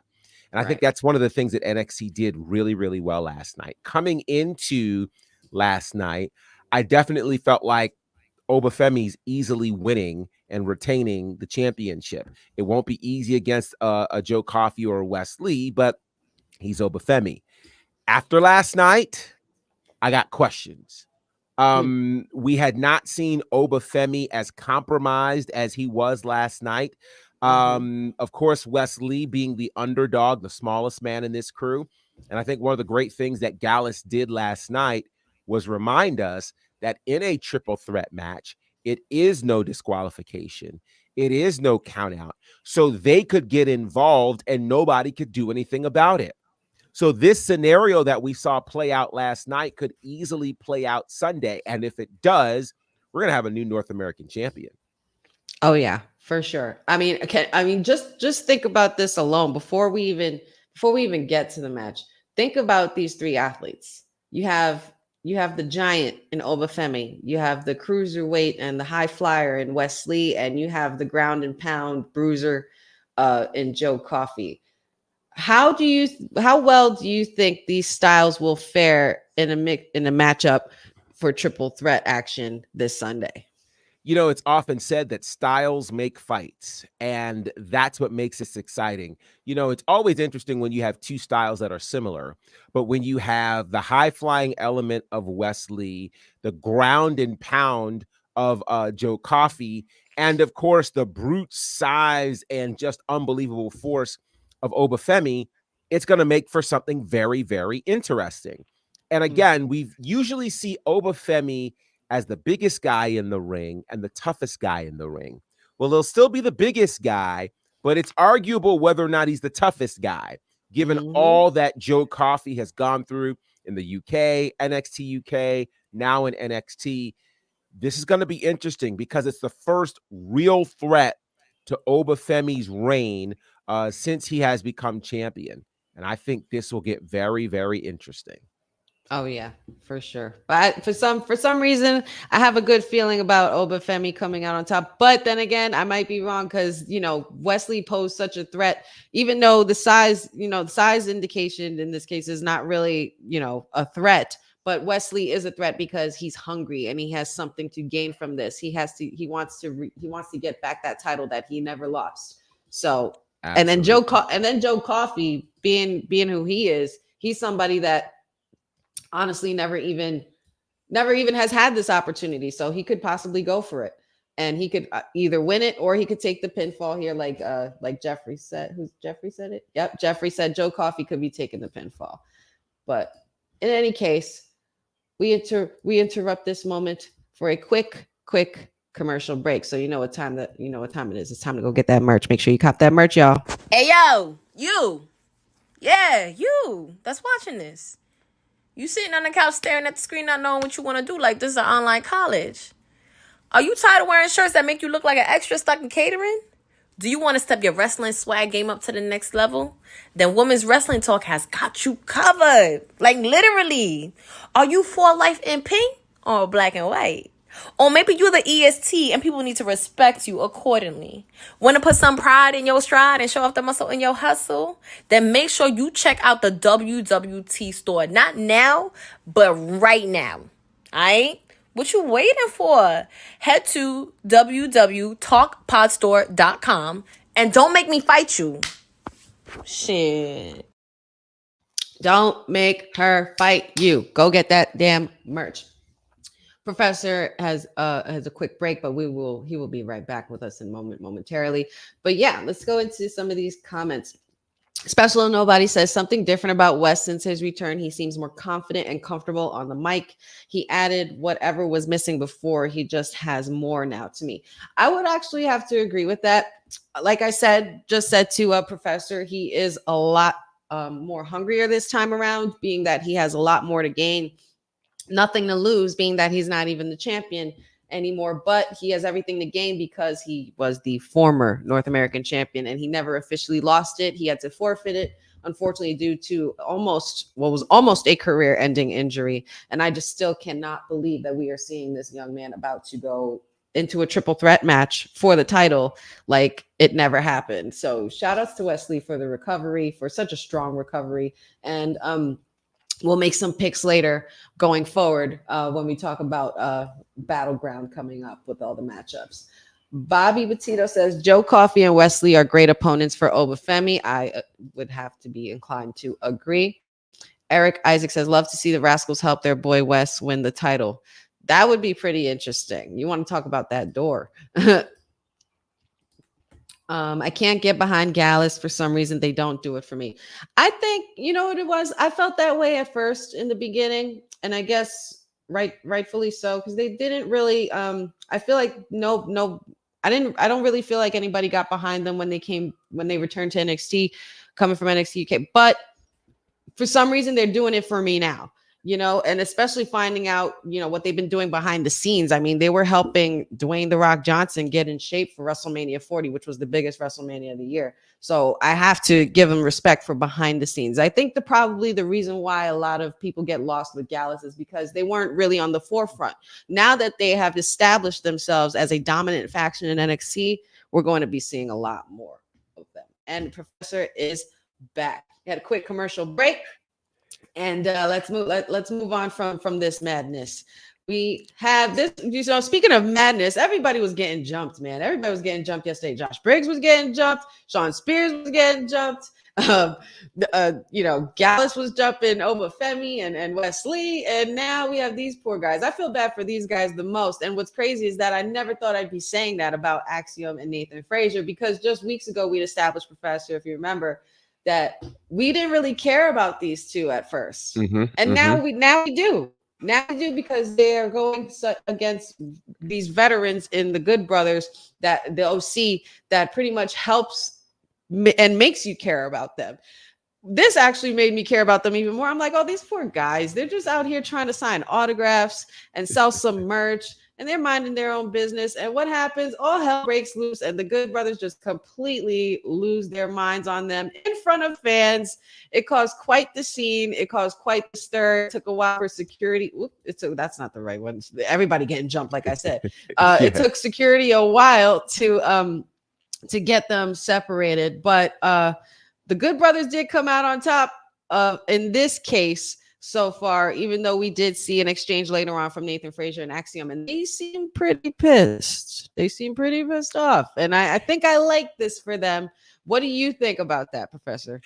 And I think Right. that's one of the things that NXT did really, really well last night. Coming into last night, I definitely felt like Obafemi's easily winning and retaining the championship. It won't be easy against a Joe Coffey or a Wes Lee, but he's Obafemi. After last night, I got questions. We had not seen Obafemi as compromised as he was last night. Of course, Wes Lee being the underdog, the smallest man in this crew. And I think one of the great things that Gallus did last night was remind us that in a triple threat match, it is no disqualification. It is no count out. So they could get involved and nobody could do anything about it. So this scenario that we saw play out last night could easily play out Sunday. And if it does, we're going to have a new North American champion. Oh yeah, for sure. I mean, just think about this alone before we even get to the match. Think about these three athletes. You have the giant in Obafemi, you have the cruiserweight and the high flyer in Wes Lee, and you have the ground and pound bruiser in Joe Coffey. How well do you think these styles will fare in a matchup for triple threat action this Sunday? You know, it's often said that styles make fights, and that's what makes this exciting. You know, it's always interesting when you have two styles that are similar, but when you have the high flying element of Wes Lee, the ground and pound of Joe Coffey, and of course, the brute size and just unbelievable force of Obafemi, it's going to make for something very, very interesting. And again, we usually see Obafemi as the biggest guy in the ring and the toughest guy in the ring. Well, he'll still be the biggest guy, but it's arguable whether or not he's the toughest guy, given all that Joe Coffey has gone through in the UK, NXT UK, now in NXT. This is going to be interesting because it's the first real threat to Obafemi's reign since he has become champion. And I think this will get very, very interesting. Oh yeah, for sure. But for some reason, I have a good feeling about Obafemi coming out on top. But then again, I might be wrong because Wes Lee posed such a threat, even though the size indication in this case is not really a threat. But Wes Lee is a threat because he's hungry and he has something to gain from this. He wants to get back that title that he never lost. So Absolutely. and then Joe Coffey being who he is, he's somebody that honestly never even has had this opportunity, so he could possibly go for it, and he could either win it or he could take the pinfall here, like Jeffrey said. Jeffrey said it? Yep, Jeffrey said Joe Coffey could be taking the pinfall. But in any case, we interrupt this moment for a quick commercial break. So you know what time it is. It's time to go get that merch. Make sure you cop that merch, y'all. Hey yo, you that's watching this. You sitting on the couch staring at the screen not knowing what you want to do like this is an online college. Are you tired of wearing shirts that make you look like an extra stuck in catering? Do you want to step your wrestling swag game up to the next level? Then Women's Wrestling Talk has got you covered. Like literally. Are you for life in pink or black and white? Or maybe you're the EST and people need to respect you accordingly. Want to put some pride in your stride and show off the muscle in your hustle? Then make sure you check out the WWT store. Not now, but right now. Alright? What you waiting for? Head to wwtalkpodstore.com and don't make me fight you. Shit. Don't make her fight you. Go get that damn merch. Professor has a quick break, but he will be right back with us momentarily. But yeah, let's go into some of these comments. Special Nobody says something different about Wes since his return. He seems more confident and comfortable on the mic. He added whatever was missing before. He just has more now to me. I would actually have to agree with that. Like I said, just said to a professor, he is a lot more hungrier this time around, being that he has a lot more to gain, nothing to lose, being that he's not even the champion anymore, but he has everything to gain because he was the former North American champion and he never officially lost it. He had to forfeit it, unfortunately, due to almost a career ending injury. And I just still cannot believe that we are seeing this young man about to go into a triple threat match for the title like it never happened. So shout outs to Wesley for the recovery, for such a strong recovery. And we'll make some picks later going forward when we talk about Battleground coming up with all the matchups. Bobby Petito says Joe Coffey and Wesley are great opponents for Obafemi. I would have to be inclined to agree. Eric Isaac says, love to see the Rascals help their boy Wes win the title. That would be pretty interesting. You want to talk about that door. I can't get behind Gallus for some reason. They don't do it for me. I think, you know what it was? I felt that way at first in the beginning, and I guess rightfully so, because they didn't really I feel like I don't really feel like anybody got behind them when they returned to NXT, coming from NXT UK. But for some reason they're doing it for me now. And especially finding out, what they've been doing behind the scenes. I mean, they were helping Dwayne "The Rock" Johnson get in shape for WrestleMania 40, which was the biggest WrestleMania of the year. So I have to give them respect for behind the scenes. I think probably the reason why a lot of people get lost with Gallus is because they weren't really on the forefront. Now that they have established themselves as a dominant faction in NXT, we're going to be seeing a lot more of them. And Professor is back. We had a quick commercial break. And let's move on from this madness. We have this. Speaking of madness, everybody was getting jumped, man. Everybody was getting jumped yesterday. Josh Briggs was getting jumped. Sean Spears was getting jumped. Gallus was jumping Obafemi and Wesley, and now we have these poor guys. I feel bad for these guys the most. And what's crazy is that I never thought I'd be saying that about Axiom and Nathan Frazier, because just weeks ago we'd established, Professor, if you remember, that we didn't really care about these two at first. And now we do. Now we do, because they are going against these veterans in the Good Brothers, that the OC, that pretty much helps and makes you care about them. This actually made me care about them even more. I'm like, oh, these poor guys, they're just out here trying to sign autographs and sell some merch, and they're minding their own business. And what happens? All hell breaks loose, and the Good Brothers just completely lose their minds on them in front of fans. It caused quite the scene. It caused quite the stir. It took a while for security. That's not the right one. Everybody getting jumped, like I said. It took security a while to get them separated, but the Good Brothers did come out on top in this case so far, even though we did see an exchange later on from Nathan Frazier and Axiom, and they seem pretty pissed. They seem pretty pissed off. And I think I like this for them. What do you think about that, Professor?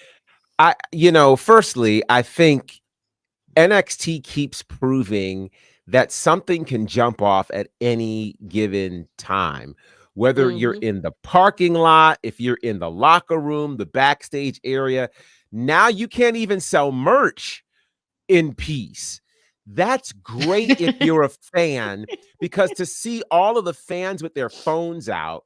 Firstly, I think NXT keeps proving that something can jump off at any given time. Whether you're in the parking lot, if you're in the locker room, the backstage area, now you can't even sell merch in peace. That's great if you're a fan, because to see all of the fans with their phones out,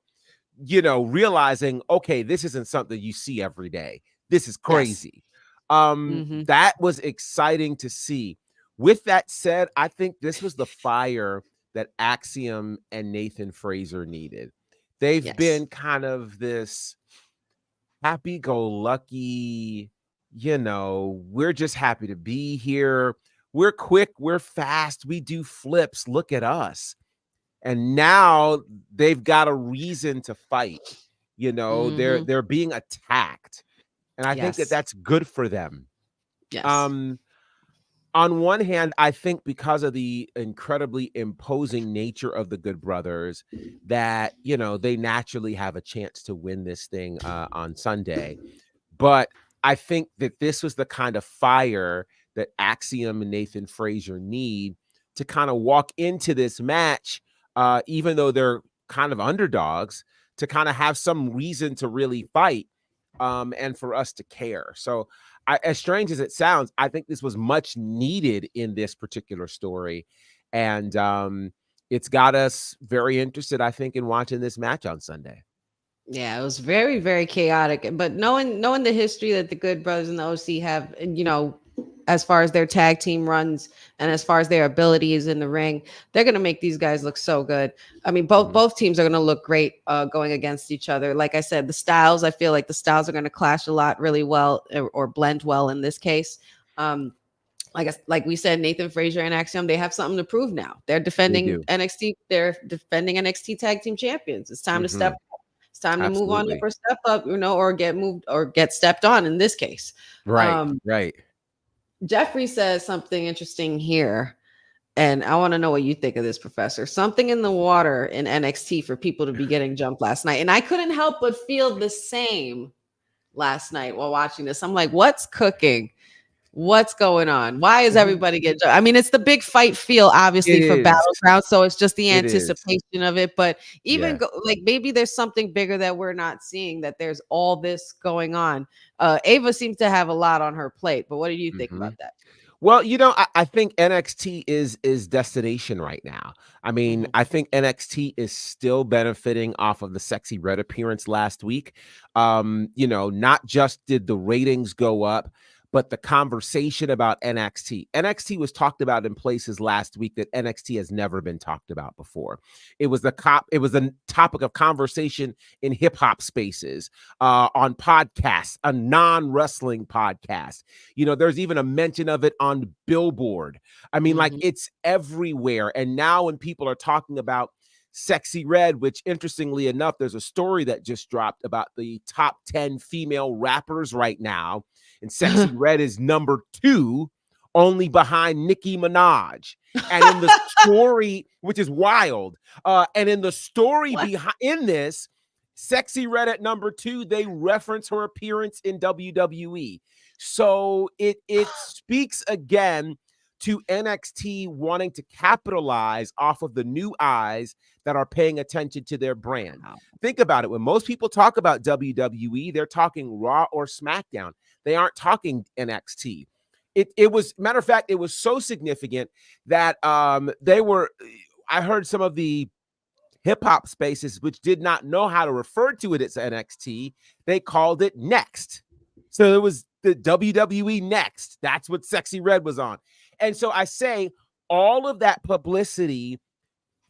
realizing, okay, this isn't something you see every day. This is crazy. Yes. That was exciting to see. With that said, I think this was the fire that Axiom and Nathan Frazier needed. They've been kind of this happy-go-lucky, we're just happy to be here. We're quick, we're fast, we do flips, look at us. And now they've got a reason to fight. They're being attacked. And I think that's good for them. Yes. On one hand, I think because of the incredibly imposing nature of the Good Brothers, that, they naturally have a chance to win this thing on Sunday. But I think that this was the kind of fire that Axiom and Nathan Frazier need to kind of walk into this match, even though they're kind of underdogs, to kind of have some reason to really fight. and for us to care. So as strange as it sounds, I think this was much needed in this particular story. And it's got us very interested, I think, in watching this match on Sunday. Yeah, it was very, very chaotic. But knowing the history that the Good Brothers and the OC have, and, as far as their tag team runs and as far as their abilities in the ring, they're gonna make these guys look so good. I mean, both teams are gonna look great going against each other. Like I said, I feel like the styles are gonna clash a lot really well or blend well in this case. Like we said, Nathan Frazier and Axiom, they have something to prove now. They're defending NXT. They're defending NXT tag team champions. It's time to step up. It's time to move on up or step up, or get moved or get stepped on in this case. Right. Jeffrey says something interesting here. And I want to know what you think of this, Professor. Something in the water in NXT for people to be getting jumped last night. And I couldn't help but feel the same last night while watching this. I'm like, what's cooking? What's going on? Why is everybody getting jumped? I mean, it's the big fight feel, obviously, for Battleground. So it's just the anticipation of it. But even maybe there's something bigger that we're not seeing, that there's all this going on. Ava seems to have a lot on her plate. But what do you think about that? Well, I think NXT is destination right now. I mean, I think NXT is still benefiting off of the Sexy Red appearance last week. Not just did the ratings go up, but the conversation about NXT was talked about in places last week that NXT has never been talked about before. It was a topic of conversation in hip hop spaces, on podcasts, a non-wrestling podcast. There's even a mention of it on Billboard. I mean, like, it's everywhere. And now when people are talking about Sexy Red, which interestingly enough, there's a story that just dropped about the top 10 female rappers right now. And Sexy Red is number 2, only behind Nicki Minaj. And in the story, which is wild, and in the story behind this, Sexy Red at number 2, they reference her appearance in WWE. So it speaks again to NXT wanting to capitalize off of the new eyes that are paying attention to their brand. Wow. Think about it. When most people talk about WWE, they're talking Raw or SmackDown. They aren't talking NXT. It was, matter of fact, it was so significant that I heard some of the hip hop spaces which did not know how to refer to it as NXT. They called it Next. So it was the WWE Next. That's what Sexy Red was on. And so I say all of that publicity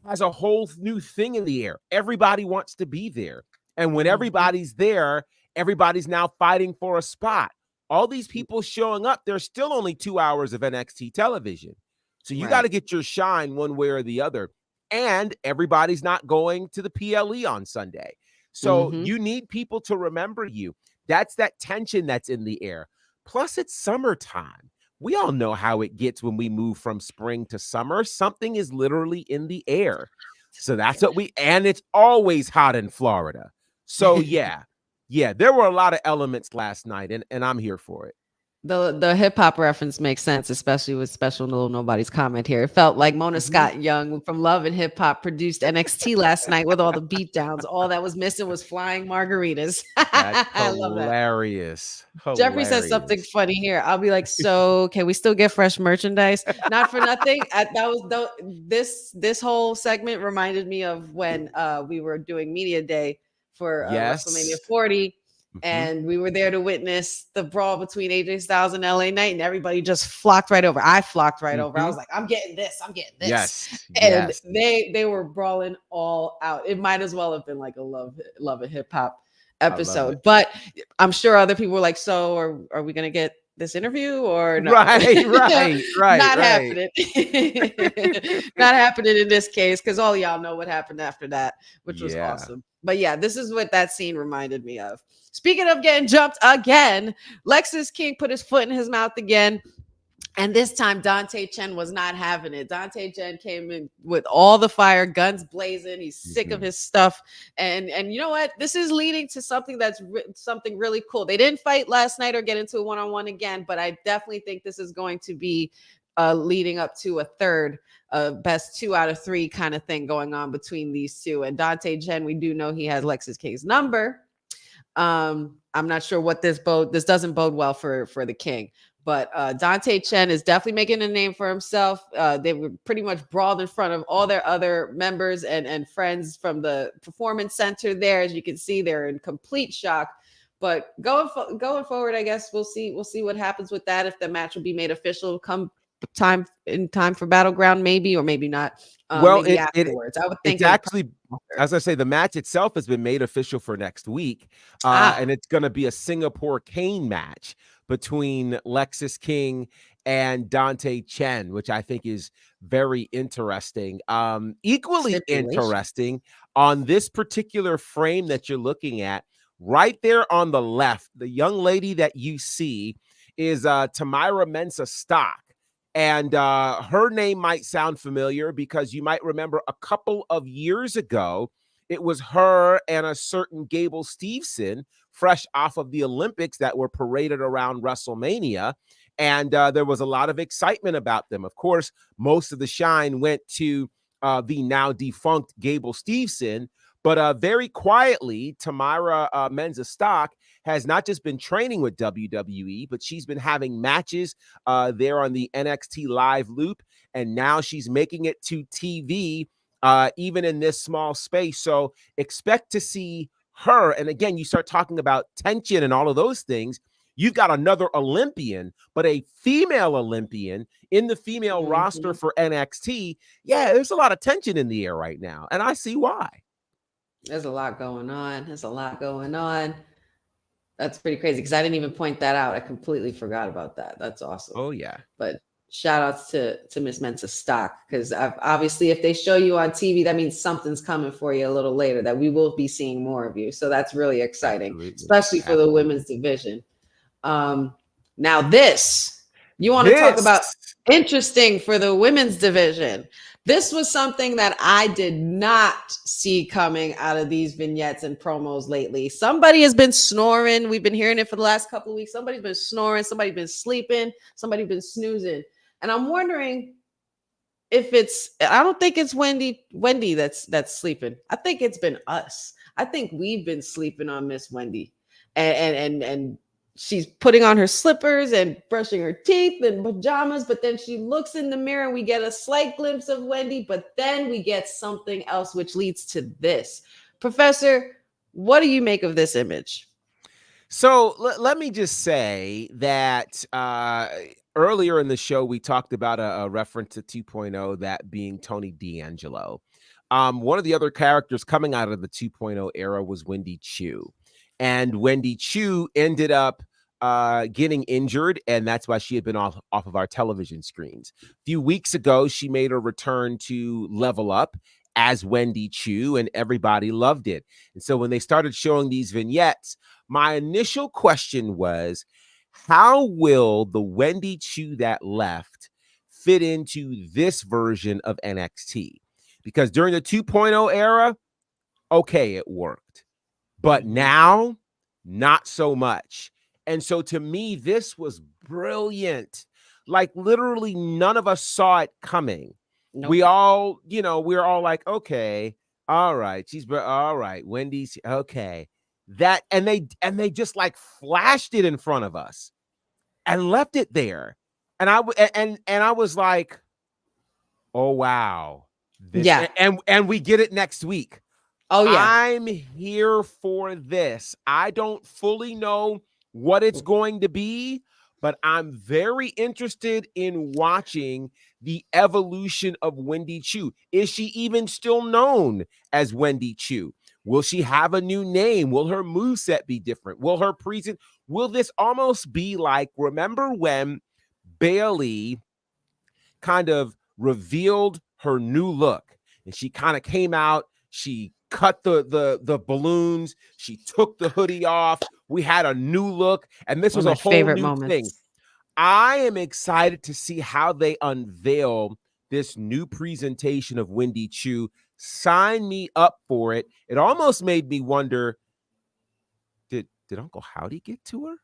has a whole new thing in the air. Everybody wants to be there. And when everybody's there, everybody's now fighting for a spot. All these people showing up, there's still only 2 hours of NXT television. So you got to get your shine one way or the other. And everybody's not going to the PLE on Sunday. So you need people to remember you. That's that tension that's in the air. Plus, it's summertime. We all know how it gets when we move from spring to summer. Something is literally in the air. So that's what and it's always hot in Florida. So yeah, there were a lot of elements last night, and I'm here for it. The hip hop reference makes sense, especially with Special Little Nobody's comment here. It felt like Mona Scott Young from Love and Hip Hop produced NXT last night with all the beatdowns. All that was missing was flying margaritas. That's I love that. Hilarious. Jeffrey says something funny here. I'll be like, so can we still get fresh merchandise? Not for nothing. This whole segment reminded me of when we were doing Media Day for WrestleMania 40. And we were there to witness the brawl between AJ Styles and LA Knight, and everybody just flocked right over. I flocked right over. I was like, I'm getting this. Yes. And they were brawling all out. It might as well have been like a love and hip hop episode. But I'm sure other people were like, so are we gonna get this interview or no? Right. Not happening. Not happening in this case, because all y'all know what happened after that, which was awesome. But yeah, this is what that scene reminded me of. Speaking of getting jumped again, Lexis King put his foot in his mouth again. And this time, Dante Chen was not having it. Dante Chen came in with all the fire, guns blazing. He's sick of his stuff. And you know what? This is leading to something that's something really cool. They didn't fight last night or get into a one-on-one again, but I definitely think this is going to be leading up to a third best 2 out of 3 kind of thing going on between these two. And Dante Chen, we do know he has Lexis King's number. I'm I'm not sure what this doesn't bode well for the king. But Dante Chen is definitely making a name for himself. They were pretty much brawled in front of all their other members and friends from the performance center there. As you can see, they're in complete shock. But going forward, I guess we'll see what happens with that. If the match will be made official come time for Battleground, maybe or maybe not. Well, maybe afterwards. I would think it's actually, as I say, the match itself has been made official for next week, and it's going to be a Singapore cane match between Lexis King and Dante Chen, which I think is very interesting. Equally interesting on this particular frame that you're looking at, right there on the left, the young lady that you see is Tamyra Mensah Stock. And her name might sound familiar because you might remember a couple of years ago, it was her and a certain Gable Steveson, fresh off of the Olympics, that were paraded around WrestleMania. And there was a lot of excitement about them. Of course, most of the shine went to the now defunct Gable Steveson. But very quietly, Tamyra Mensah Stock has not just been training with WWE, but she's been having matches there on the NXT Live Loop. And now she's making it to TV, even in this small space. So expect to see her. And again, you start talking about tension and all of those things. You've got another Olympian, but a female Olympian in the female roster for NXT. Yeah, there's a lot of tension in the air right now. And I see why. There's a lot going on. That's pretty crazy because I didn't even point that out. I completely forgot about that. That's awesome. Oh, yeah. But shout outs to Miss Mensah Stock, because obviously if they show you on TV, that means something's coming for you a little later, that we will be seeing more of you. So that's really exciting, especially for the women's division. Now this, you want to talk about interesting for the women's division. This was something that I did not see coming out of these vignettes and promos lately. Somebody has been snoring. We've been hearing it for the last couple of weeks. Somebody's been snoring. Somebody's been sleeping. Somebody's been snoozing. And I'm wondering if I don't think it's Wendy that's sleeping. I think it's been us. I think we've been sleeping on Miss Wendy. And she's putting on her slippers and brushing her teeth and pajamas, but then she looks in the mirror and we get a slight glimpse of Wendy, but then we get something else, which leads to this. Professor, what do you make of this image? So let me just say that earlier in the show, we talked about a reference to 2.0, that being Tony D'Angelo. One of the other characters coming out of the 2.0 era was Wendy Chu. And Wendy Chu ended up getting injured, and that's why she had been off of our television screens. A few weeks ago, she made a return to Level Up as Wendy Chu, and everybody loved it. And so when they started showing these vignettes, my initial question was, how will the Wendy Chu that left fit into this version of NXT? Because during the 2.0 era, okay, it worked. But now, not so much. And so to me, this was brilliant. Like literally none of us saw it coming. Nope. We all, we're all like, okay, all right. All right. Wendy's okay. That, and they just like flashed it in front of us and left it there. And I was like, oh, wow. Yeah. And we get it next week. Oh, yeah. I'm here for this. I don't fully know what it's going to be, but I'm very interested in watching the evolution of Wendy Chu. Is she even still known as Wendy Chu? Will she have a new name? Will her moveset be different? Will this almost be like, remember when Bayley kind of revealed her new look and she kind of came out, she cut the balloons, she took the hoodie off, we had a new look, and this was a whole new thing. I am excited to see how they unveil this new presentation of Wendy Chu. Sign me up for it. It almost made me wonder, did Uncle Howdy get to her?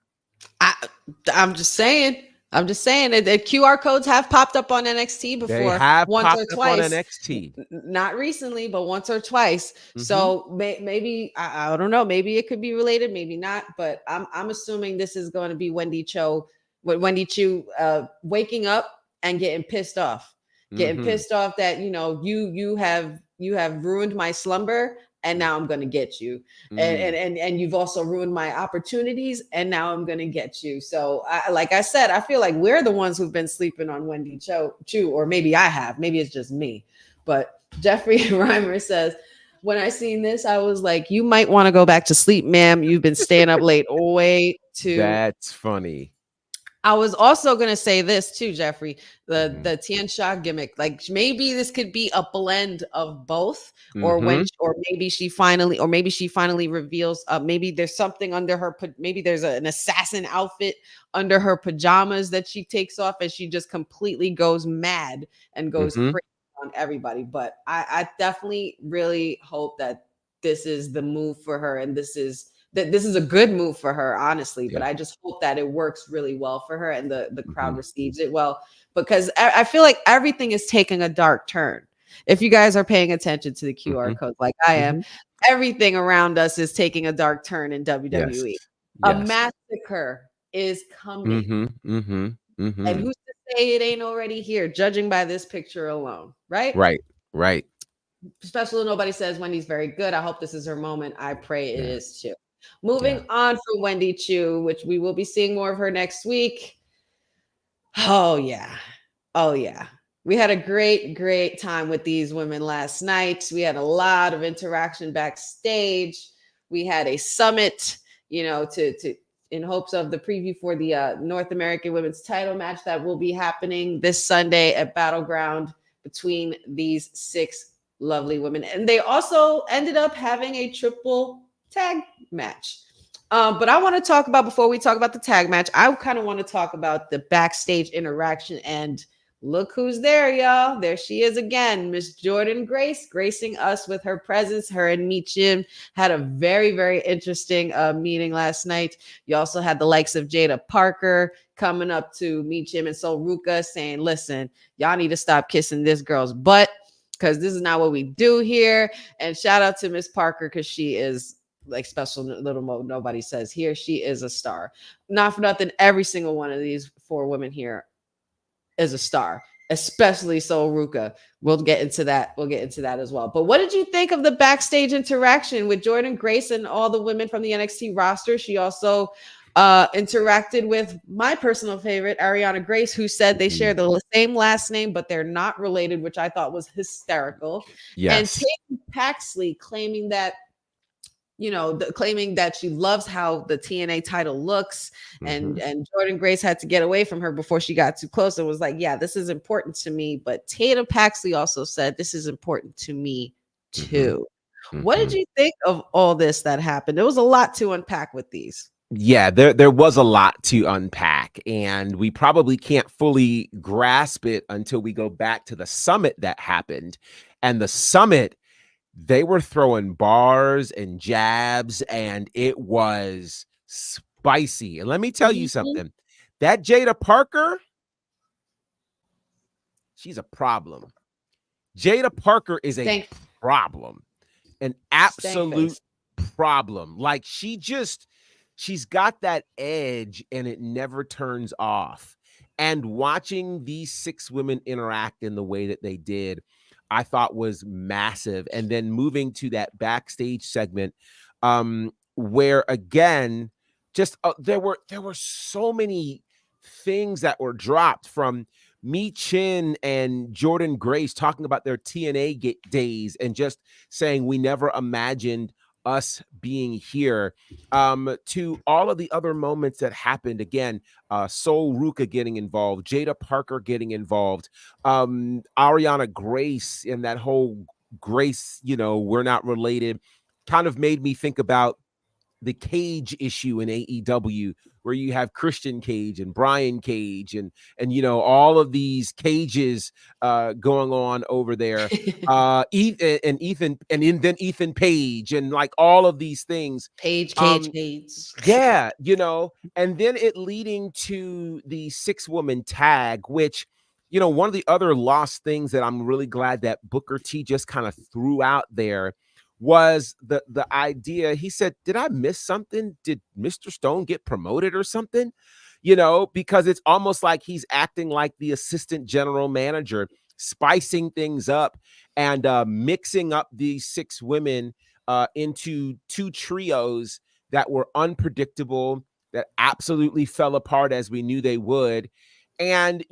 I'm just saying. I'm just saying that the QR codes have popped up on NXT They before, have once or popped up on twice. NXT. Not recently, but once or twice. Mhm. So maybe I don't know. Maybe it could be related, maybe not. But I'm assuming this is going to be Wendy Chu waking up and getting pissed off, that you have ruined my slumber, and now I'm going to get you. And you've also ruined my opportunities, and now I'm going to get you. So like I said, I feel like we're the ones who've been sleeping on Wendy Chu, or maybe I have, maybe it's just me. But Jeffrey Reimer says, when I seen this, I was like, you might want to go back to sleep, ma'am. You've been staying up late way too. That's funny. I was also gonna say this too, Jeffrey. The Tian Sha gimmick, like maybe this could be a blend of both, or maybe she finally reveals. Maybe there's something under her. Maybe there's an assassin outfit under her pajamas that she takes off, and she just completely goes mad and goes crazy on everybody. But I definitely really hope that this is the move for her, and this is a good move for her, honestly. But I just hope that it works really well for her, and the crowd receives it well, because I feel like everything is taking a dark turn. If you guys are paying attention to the QR code like I am, everything around us is taking a dark turn in WWE. Yes. A massacre is coming. And who's to say it ain't already here, judging by this picture alone, right? Right. Special Nobody says Wendy's very good. I hope this is her moment. I pray it is too. Moving on from Wendy Chu, which we will be seeing more of her next week. Oh, yeah. We had a great time with these women last night. We had a lot of interaction backstage. We had a summit, to in hopes of the preview for the North American Women's Title match that will be happening this Sunday at Battleground between these 6 lovely women. And they also ended up having a triple tag match. But I want to talk about, before we talk about the tag match, I kind of want to talk about the backstage interaction. And look who's there, y'all. There she is again, Miss Jordynne Grace, gracing us with her presence. Her and Meechim had a very, very interesting meeting last night. You also had the likes of Jada Parker coming up to Meechim and Sol Ruka saying, listen, y'all need to stop kissing this girl's butt, because this is not what we do here. And shout out to Miss Parker, because she is like special little nobody says here. She is a star. Not for nothing, every single one of these 4 women here is a star, especially Sol Ruka. We'll get into that as well. But what did you think of the backstage interaction with Jordynne Grace and all the women from the NXT roster? She also interacted with my personal favorite, Ariana Grace, who said they share the same last name, but they're not related, which I thought was hysterical. Yes. And Tatum Paxley claiming that she loves how the TNA title looks, and Jordynne Grace had to get away from her before she got too close, and was like, yeah, this is important to me. But Tatum Paxley also said, this is important to me too. What did you think of all this that happened? There was a lot to unpack with these. Yeah, there was a lot to unpack, and we probably can't fully grasp it until we go back to the summit that happened. And the summit, they were throwing bars and jabs, and it was spicy. And let me tell you something. That Jada Parker, she's a problem. Jada Parker is a problem. An absolute problem. Like, she's got that edge, and it never turns off. And watching these 6 women interact in the way that they did, I thought was massive. And then moving to that backstage segment, where again, just there were so many things that were dropped from Meechin and Jordynne Grace talking about their TNA days and just saying we never imagined us being here, to all of the other moments that happened. Again, Sol Ruka getting involved, Jada Parker getting involved, Ariana Grace, and that whole Grace, we're not related, kind of made me think about the cage issue in AEW, where you have Christian Cage and Brian Cage and all of these cages going on over there. Ethan then Ethan Page and like all of these things. Page. Yeah, and then it leading to the 6-woman tag, which, one of the other lost things that I'm really glad that Booker T just kind of threw out there was the idea. He said, did I miss something? Did Mr. Stone get promoted or something? Because it's almost like he's acting like the assistant general manager, spicing things up and mixing up these 6 women into 2 trios that were unpredictable, that absolutely fell apart as we knew they would. And,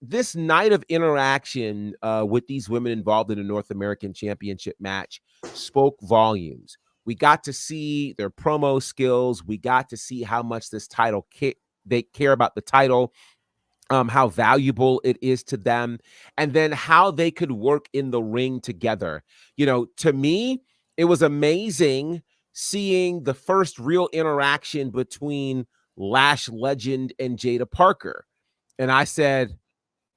this night of interaction with these women involved in a North American Championship match spoke volumes. We got to see their promo skills. We got to see how much this title they care about the title, how valuable it is to them, and then how they could work in the ring together. To me, it was amazing seeing the first real interaction between Lash Legend and Jada Parker. And I said,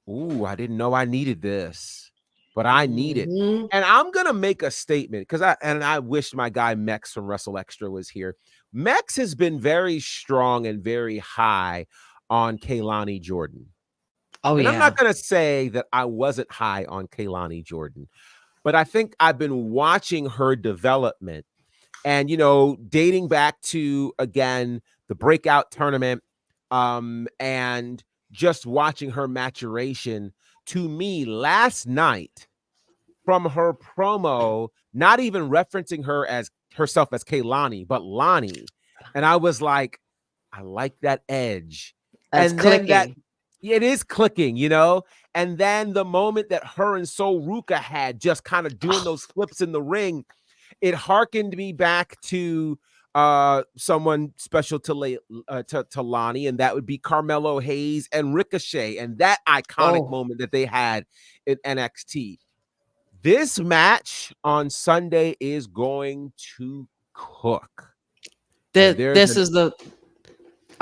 ooh, I didn't know I needed this, but I need it. Mhm. And I'm going to make a statement because I wish my guy Mex from Wrestle Extra was here. Mex has been very strong and very high on Kaylani Jordan. Oh, and yeah. I'm not going to say that I wasn't high on Kaylani Jordan, but I think I've been watching her development and, dating back to, again, the breakout tournament, and just watching her maturation. To me, last night, from her promo, not even referencing herself as Kaylani, but Lonnie. And I was like, I like that edge. That's and clicking. then it is clicking, and then the moment that her and Sol Ruka had just kind of doing those flips in the ring, it harkened me back to someone special to Lonnie, and that would be Carmelo Hayes and Ricochet, and that iconic moment that they had in NXT. This match on Sunday is going to cook. I'm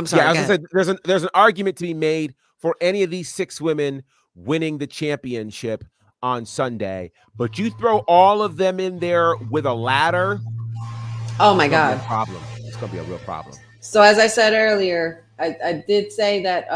sorry. Yeah, I was gonna say there's an argument to be made for any of these 6 women winning the championship on Sunday, but you throw all of them in there with a ladder. Oh my God. It's gonna be a real problem. So as I said earlier, I did say that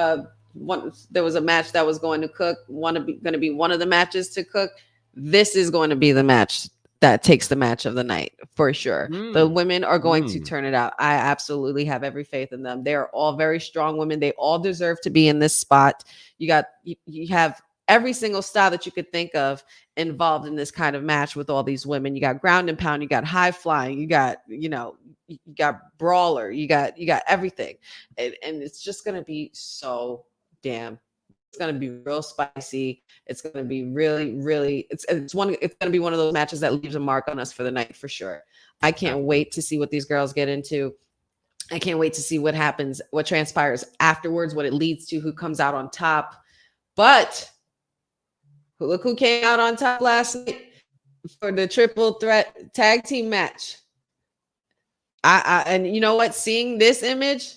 there was a match that was going to cook. Going to be one of the matches to cook. This is going to be the match that takes the match of the night for sure. The women are going to turn it out. I absolutely have every faith in them. They're all very strong women. They all deserve to be in this spot. You have every single style that you could think of involved in this kind of match with all these women. You got ground and pound, you got high flying, you got, you got brawler, you got everything. And it's just going to be so damn, it's going to be real spicy. It's going to be really, really, it's going to be one of those matches that leaves a mark on us for the night for sure. I can't wait to see what these girls get into. I can't wait to see what happens, what transpires afterwards, what it leads to, who comes out on top. But look who came out on top last night for the triple threat tag team match. And you know what? Seeing this image,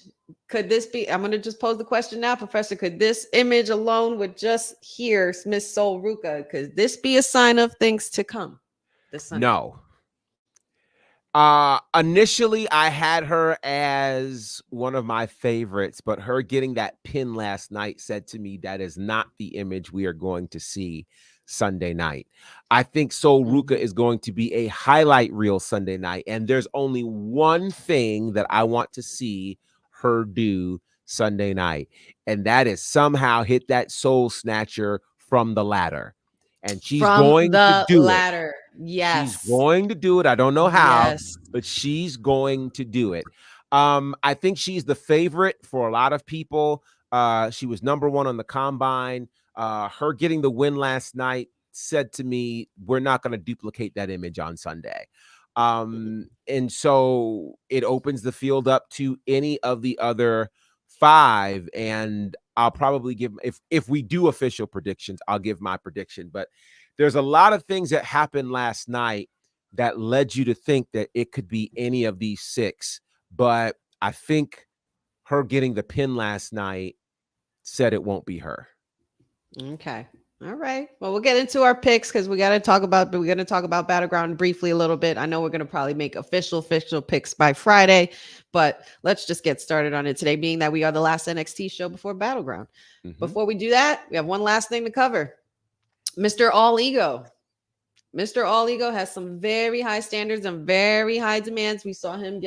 could this be? I'm going to just pose the question now, Professor. Could this image alone with just here, Miss Sol Ruka, could this be a sign of things to come this Sunday? No. Initially, I had her as one of my favorites, but her getting that pin last night said to me that is not the image we are going to see Sunday night. I think Sol Ruka is going to be a highlight reel Sunday night, and there's only one thing that I want to see her do Sunday night, and that is somehow hit that soul snatcher from the ladder. And she's going to do ladder. Yes. She's going to do it. I don't know how, but she's going to do it. I think she's the favorite for a lot of people. She was number 1 on the combine. Her getting the win last night said to me, we're not going to duplicate that image on Sunday. And so it opens the field up to any of the other 5. And I'll probably give, if we do official predictions, I'll give my prediction. But there's a lot of things that happened last night that led you to think that it could be any of these 6. But I think her getting the pin last night said it won't be her. Okay. All right. Well, we'll get into our picks because we're going to talk about Battleground briefly a little bit. I know we're going to probably make official picks by Friday, but let's just get started on it today, being that we are the last NXT show before Battleground. Before we do that, we have one last thing to cover. Mr. All Ego. Mr. All Ego has some very high standards and very high demands. We saw him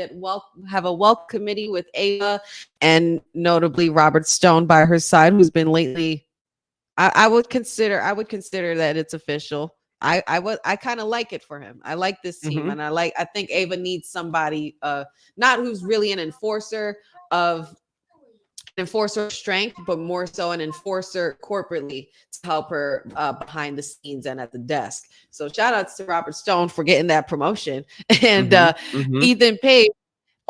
have a welcome committee with Ava and notably Robert Stone by her side, who's been lately. I would consider that it's official. I kind of like it for him. I like this team, and I think Ava needs somebody, not who's really an enforcer of strength, but more so an enforcer corporately to help her behind the scenes and at the desk. So shout outs to Robert Stone for getting that promotion. And Ethan Page,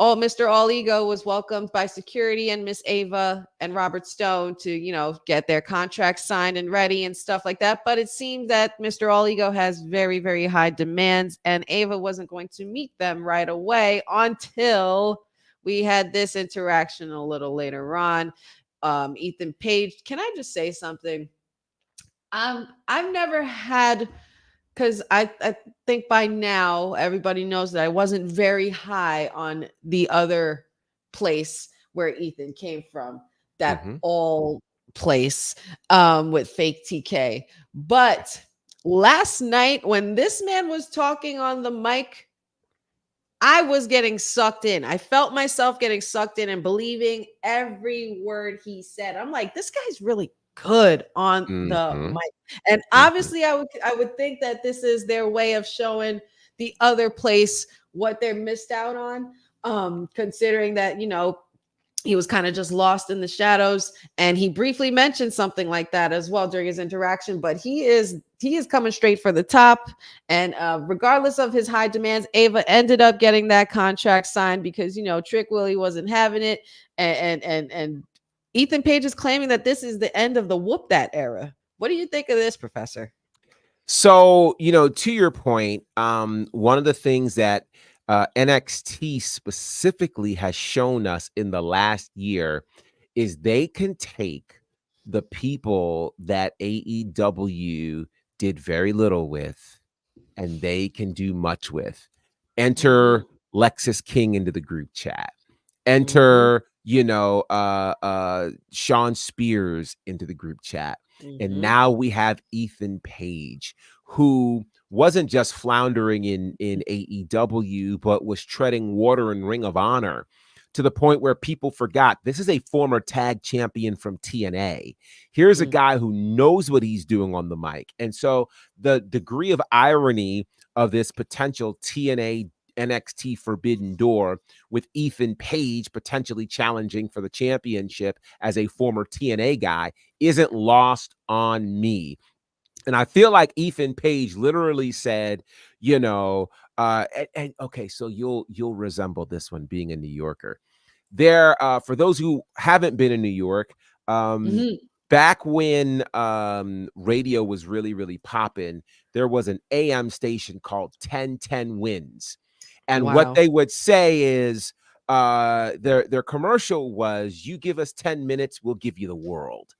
Mr. All Ego, was welcomed by security and Miss Ava and Robert Stone to, get their contracts signed and ready and stuff like that. But it seemed that Mr. All Ego has very, very high demands, and Ava wasn't going to meet them right away until we had this interaction a little later on. Ethan Page, can I just say something? I've never had, because I think by now everybody knows that I wasn't very high on the other place where Ethan came from, that all place with fake TK. But last night when this man was talking on the mic, I was getting sucked in. I felt myself getting sucked in and believing every word he said. I'm like, this guy's really good on the mic. And obviously I would think that this is their way of showing the other place what they're missed out on, considering that, he was kind of just lost in the shadows, and he briefly mentioned something like that as well during his interaction. But he is coming straight for the top, and regardless of his high demands, Ava ended up getting that contract signed because Trick Willie wasn't having it, and Ethan Page is claiming that this is the end of the whoop that era. What do you think of this, Professor? So, to your point, one of the things that NXT specifically has shown us in the last year is they can take the people that AEW did very little with, and they can do much with. Enter Lexis King into the group chat. Enter, Sean Spears into the group chat. And now we have Ethan Page, who wasn't just floundering in AEW, but was treading water in Ring of Honor to the point where people forgot this is a former tag champion from TNA. Here's a guy who knows what he's doing on the mic. And so the degree of irony of this potential TNA NXT Forbidden Door with Ethan Page potentially challenging for the championship as a former TNA guy isn't lost on me. And I feel like Ethan Page literally said, okay, so you'll resemble this one being a New Yorker. There, for those who haven't been in New York, back when radio was really, really popping, there was an AM station called 1010 Wins. And what they would say is their commercial was, you give us 10 minutes, we'll give you the world.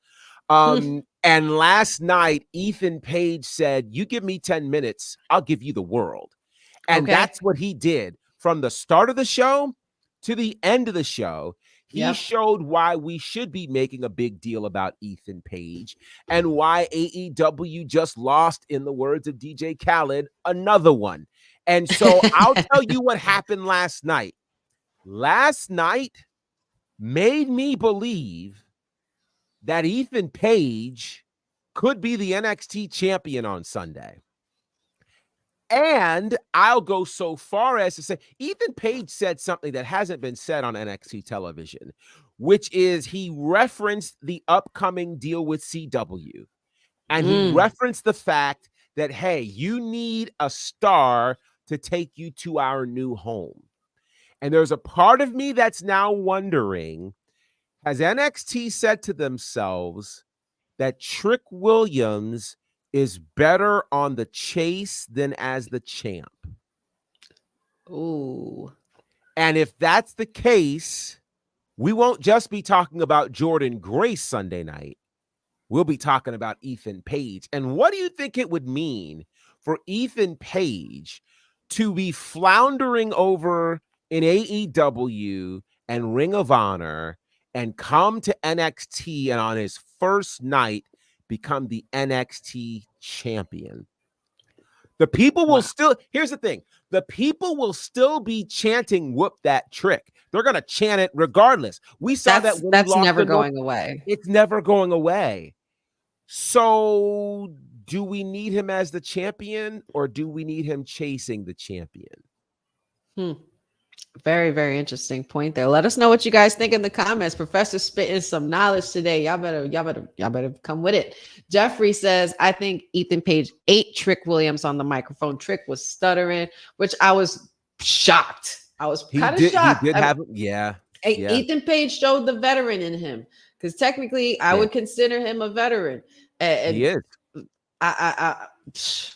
And last night, Ethan Page said, you give me 10 minutes, I'll give you the world. And that's what he did from the start of the show to the end of the show. He showed why we should be making a big deal about Ethan Page and why AEW just lost, in the words of DJ Khaled, another one. And so I'll tell you what happened last night. Last night made me believe that Ethan Page could be the NXT champion on Sunday. And I'll go so far as to say Ethan Page said something that hasn't been said on NXT television, which is he referenced the upcoming deal with CW. And he referenced the fact that, hey, you need a star to take you to our new home. And there's a part of me that's now wondering, has NXT said to themselves that Trick Williams is better on the chase than as the champ? Ooh. And if that's the case, we won't just be talking about Jordan Grace Sunday night. We'll be talking about Ethan Page. And what do you think it would mean for Ethan Page to be floundering over in AEW and Ring of Honor and come to NXT and on his first night become the NXT champion? The people will still, here's the thing, the people will still be chanting "whoop that trick." They're going to chant it regardless. We saw that when he That's lost never the going away. It's never going away. So do we need him as the champion, or do we need him chasing the champion? Very, very interesting point there. Let us know what you guys think in the comments. Professor spitting some knowledge today. Y'all better come with it. Jeffrey says, I think Ethan Page ate Trick Williams on the microphone. Trick was stuttering, which I was shocked. I was kind of shocked. He did have, yeah. Ethan Page showed the veteran in him, because technically I would consider him a veteran. And he is.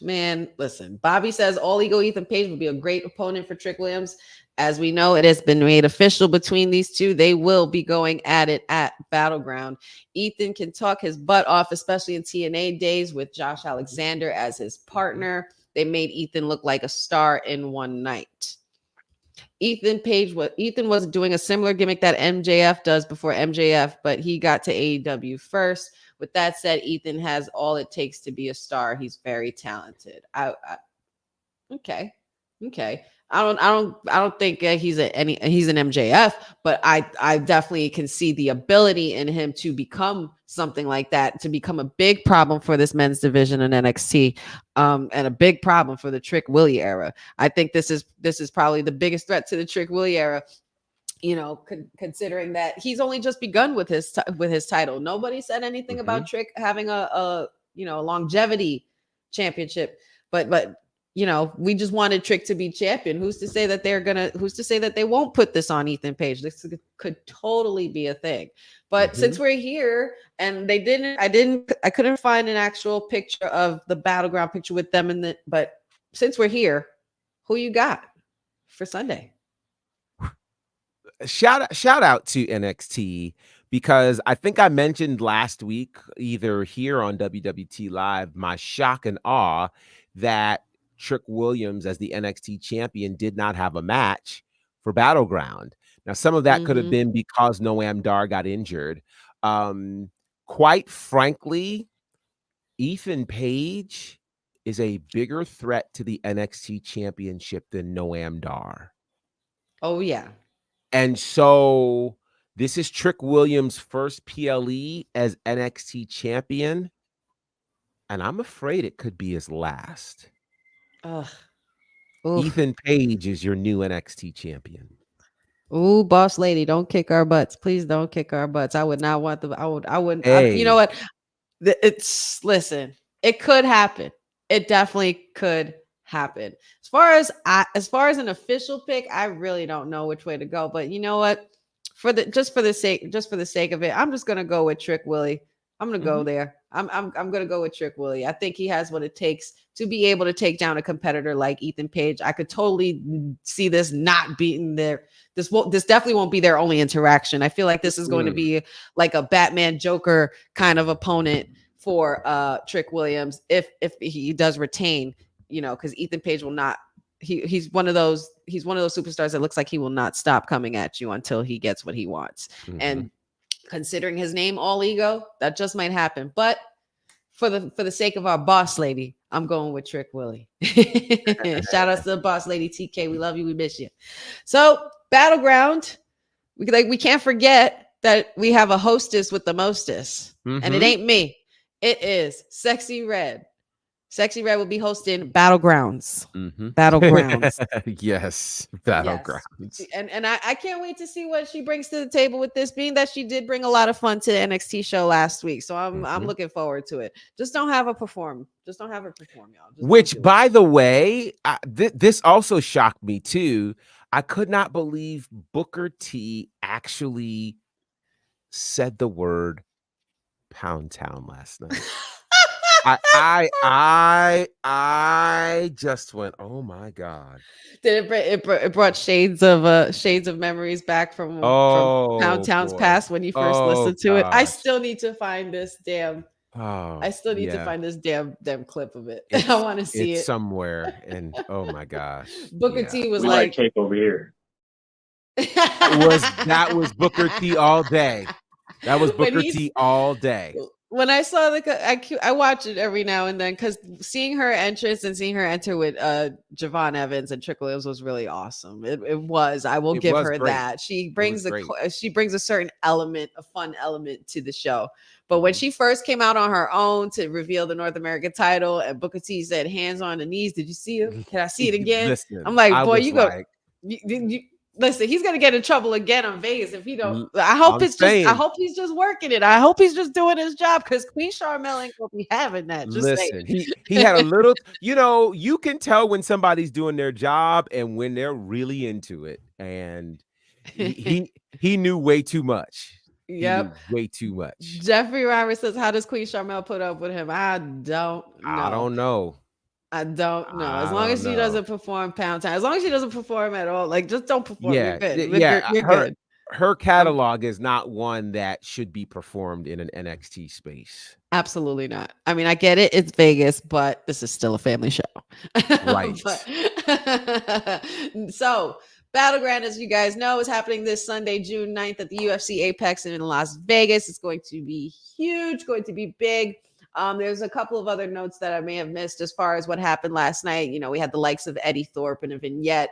Man, listen. Bobby says All Ego Ethan Page would be a great opponent for Trick Williams. As we know, it has been made official between these two. They will be going at it at Battleground. Ethan can talk his butt off, especially in TNA days with Josh Alexander as his partner. They made Ethan look like a star in one night. Ethan was doing a similar gimmick that MJF does before MJF, but he got to AEW first. With that said, Ethan has all it takes to be a star. He's very talented. Okay. I don't think he's an MJF, but I definitely can see the ability in him to become something like that, to become a big problem for this men's division in NXT, and a big problem for the Trick Willie era. I think this is probably the biggest threat to the Trick Willie era. You know, considering that he's only just begun with his title. Nobody said anything about Trick having a longevity championship, but you know, we just wanted Trick to be champion. Who's to say that who's to say that they won't put this on Ethan Page? This could totally be a thing. But since we're here and I couldn't find an actual picture of the Battleground picture with them but since we're here, who you got for Sunday? Shout out to NXT, because I think I mentioned last week, either here on WWT Live, my shock and awe that Trick Williams as the NXT champion did not have a match for Battleground. Now, some of that could have been because Noam Dar got injured. Quite frankly, Ethan Page is a bigger threat to the NXT championship than Noam Dar. Oh, yeah. And so this is Trick Williams' first PLE as NXT champion, and I'm afraid it could be his last. Ethan Page is your new NXT champion. Ooh, boss lady, don't kick our butts. Please don't kick our butts. I would not want I wouldn't. You know what? Listen, it could happen. It definitely could happen. As far as an official pick, I really don't know which way to go. But you know what? For the sake of it, I'm just gonna go with Trick Willie. I'm gonna go there. I'm gonna go with Trick Willie. I think he has what it takes to be able to take down a competitor like Ethan Page. I could totally see this not being there. This definitely won't be their only interaction. I feel like this is going to be like a Batman Joker kind of opponent for Trick Williams if he does retain, you know, because Ethan Page will not. He's one of those superstars that looks like he will not stop coming at you until he gets what he wants. And considering his name, All Ego, that just might happen. But for the sake of our boss lady, I'm going with Trick Willie. Shout out to the boss lady TK. We love you. We miss you. So Battleground, we can't forget that we have a hostess with the mostest, and it ain't me. It is Sexy Red. Sexy Red will be hosting Battlegrounds. Battlegrounds. Yes, Battlegrounds. Yes. And I can't wait to see what she brings to the table with this, being that she did bring a lot of fun to the NXT show last week. So I'm looking forward to it. Just don't have her perform. Y'all. Which, by the way, this also shocked me too. I could not believe Booker T actually said the word Pound Town last night. I just went, oh my God. Did it brought shades of memories back from Pound Oh Town's boy. past when you first Oh listened to it? I gosh. still need to find this damn. I Oh still need to yeah. find this damn clip of it. I It's want to see it's it. somewhere. And oh my gosh. Booker Yeah. T was We like like, cake over here. That was Booker T all day. That was when Booker he's T all day. when I saw I watch it every now and then because seeing her entrance and seeing her enter with Javon Evans and Trick Williams was really awesome. It was. I will It give was her great. that. She It was brings great. she brings a certain element, a fun element to the show. But when Mhm. she first came out on her own to reveal the North American title, and Booker T said, "Hands on the knees." Did you see him? Can I see it again? I'm Listen, like, I boy, was you go. like, Listen, he's gonna get in trouble again on Vegas if he don't. l- I hope I'm it's just. I saying, hope he's just working it. I hope he's just doing his job because Queen Charmel ain't gonna be having that. Just listen, he had a little, you can tell when somebody's doing their job and when they're really into it. And he saying. he knew way too much. He Yep. knew way too much. Jeffrey Roberts says, "How does Queen Charmel put up with him?" I don't I know. don't know. I don't know. As I long don't as she know. doesn't perform Pound Town, as long as she doesn't perform at all, like just don't perform. You're Yeah, good. yeah. You're Her good. her catalog is not one that should be performed in an NXT space. Absolutely not. I mean, I get it. It's Vegas, but this is still a family show. Right. But so Battleground, as you guys know, is happening this Sunday, June 9th at the UFC Apex in Las Vegas. It's going to be huge, going to be big. There's a couple of other notes that I may have missed as far as what happened last night. You know, we had the likes of Eddie Thorpe and a vignette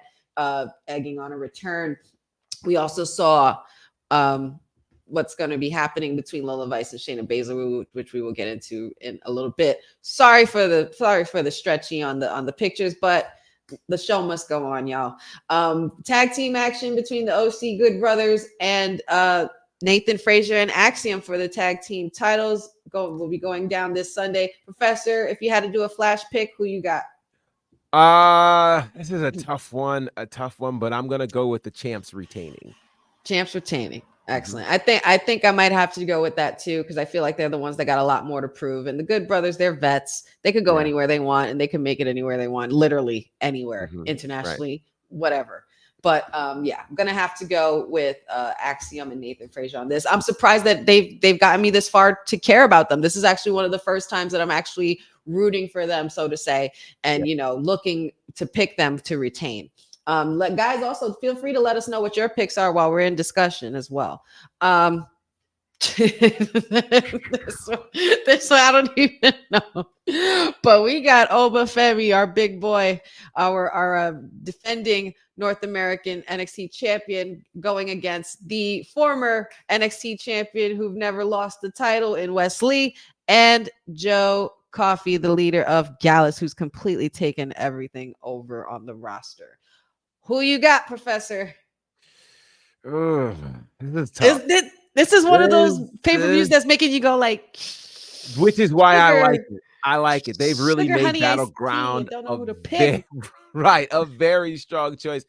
egging on a return. We also saw what's going to be happening between Lola Vice and Shayna Baszler, which we will get into in a little bit. Sorry for the stretchy on the pictures, but the show must go on, y'all. Tag team action between the OC Good Brothers and Nathan Frazier and Axiom for the tag team titles will be going down this Sunday. Professor, if you had to do a flash pick, who you got? This is a tough one, but I'm gonna go with the champs retaining. Champs retaining. Excellent. I think I might have to go with that too, because I feel like they're the ones that got a lot more to prove. And the Good Brothers, they're vets. They could go anywhere they want and they can make it anywhere they want, literally anywhere, internationally, whatever. But yeah, I'm gonna have to go with Axiom and Nathan Frazier on this. I'm surprised that they've gotten me this far to care about them. This is actually one of the first times that I'm actually rooting for them, so to say, and looking to pick them to retain. Guys, also feel free to let us know what your picks are while we're in discussion as well. This one I don't even know, but we got Obafemi, our big boy, our defending North American NXT champion, going against the former NXT champion who've never lost the title in Wesley, and Joe Coffey, the leader of Gallus, who's completely taken everything over on the roster. Who you got, Professor? Ugh, this is tough. This is one of those pay-per-views that's making you go like, which is why I like it. I like it. They've really Sugar, made honey, Battleground don't know who to pick. a very strong choice.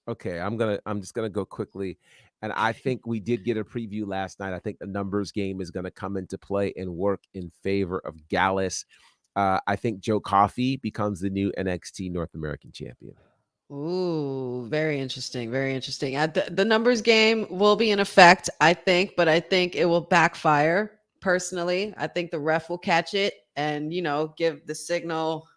Okay, I'm just gonna go quickly. And I think we did get a preview last night. I think the numbers game is going to come into play and work in favor of Gallus. I think Joe Coffey becomes the new NXT North American champion. Ooh, very interesting. Very interesting. The numbers game will be in effect, I think, but I think it will backfire personally. I think the ref will catch it and, give the signal,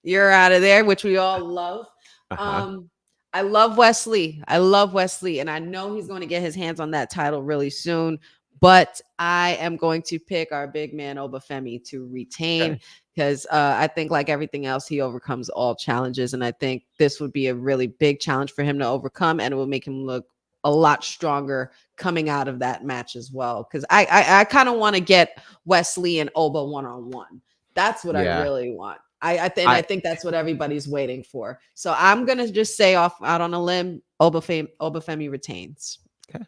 you're out of there, which we all love. I love Wesley. And I know he's going to get his hands on that title really soon. But I am going to pick our big man Obafemi to retain because I think, like everything else, he overcomes all challenges. And I think this would be a really big challenge for him to overcome, and it will make him look a lot stronger coming out of that match as well. Because I kind of want to get Wesley and Oba one-on-one. That's what I really want. I think that's what everybody's waiting for. So I'm gonna just say out on a limb, Obafemi retains. Okay.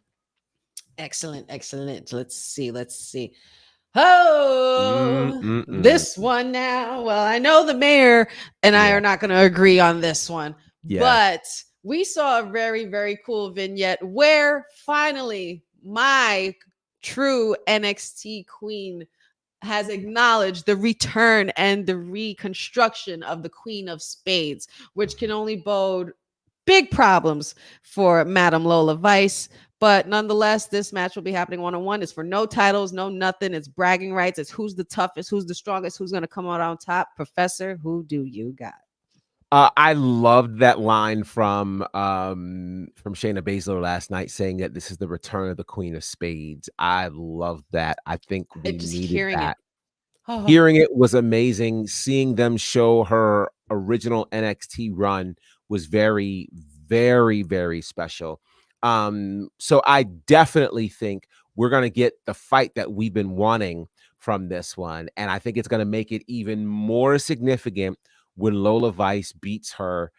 Excellent. Let's see. Oh, this one now. Well, I know the mayor and I are not going to agree on this one, but we saw a very, very cool vignette where finally my true NXT queen has acknowledged the return and the reconstruction of the Queen of Spades, which can only bode big problems for Madam Lola Vice. But nonetheless, this match will be happening one-on-one. It's for no titles, no nothing. It's bragging rights. It's who's the toughest, who's the strongest, who's going to come out on top. Professor, who do you got? I loved that line from Shayna Baszler last night, saying that this is the return of the Queen of Spades. I loved that. I think we needed that. Hearing it was amazing. Seeing them show her original NXT run was very, very, very special. So I definitely think we're going to get the fight that we've been wanting from this one. And I think it's going to make it even more significant when Lola Vice beats her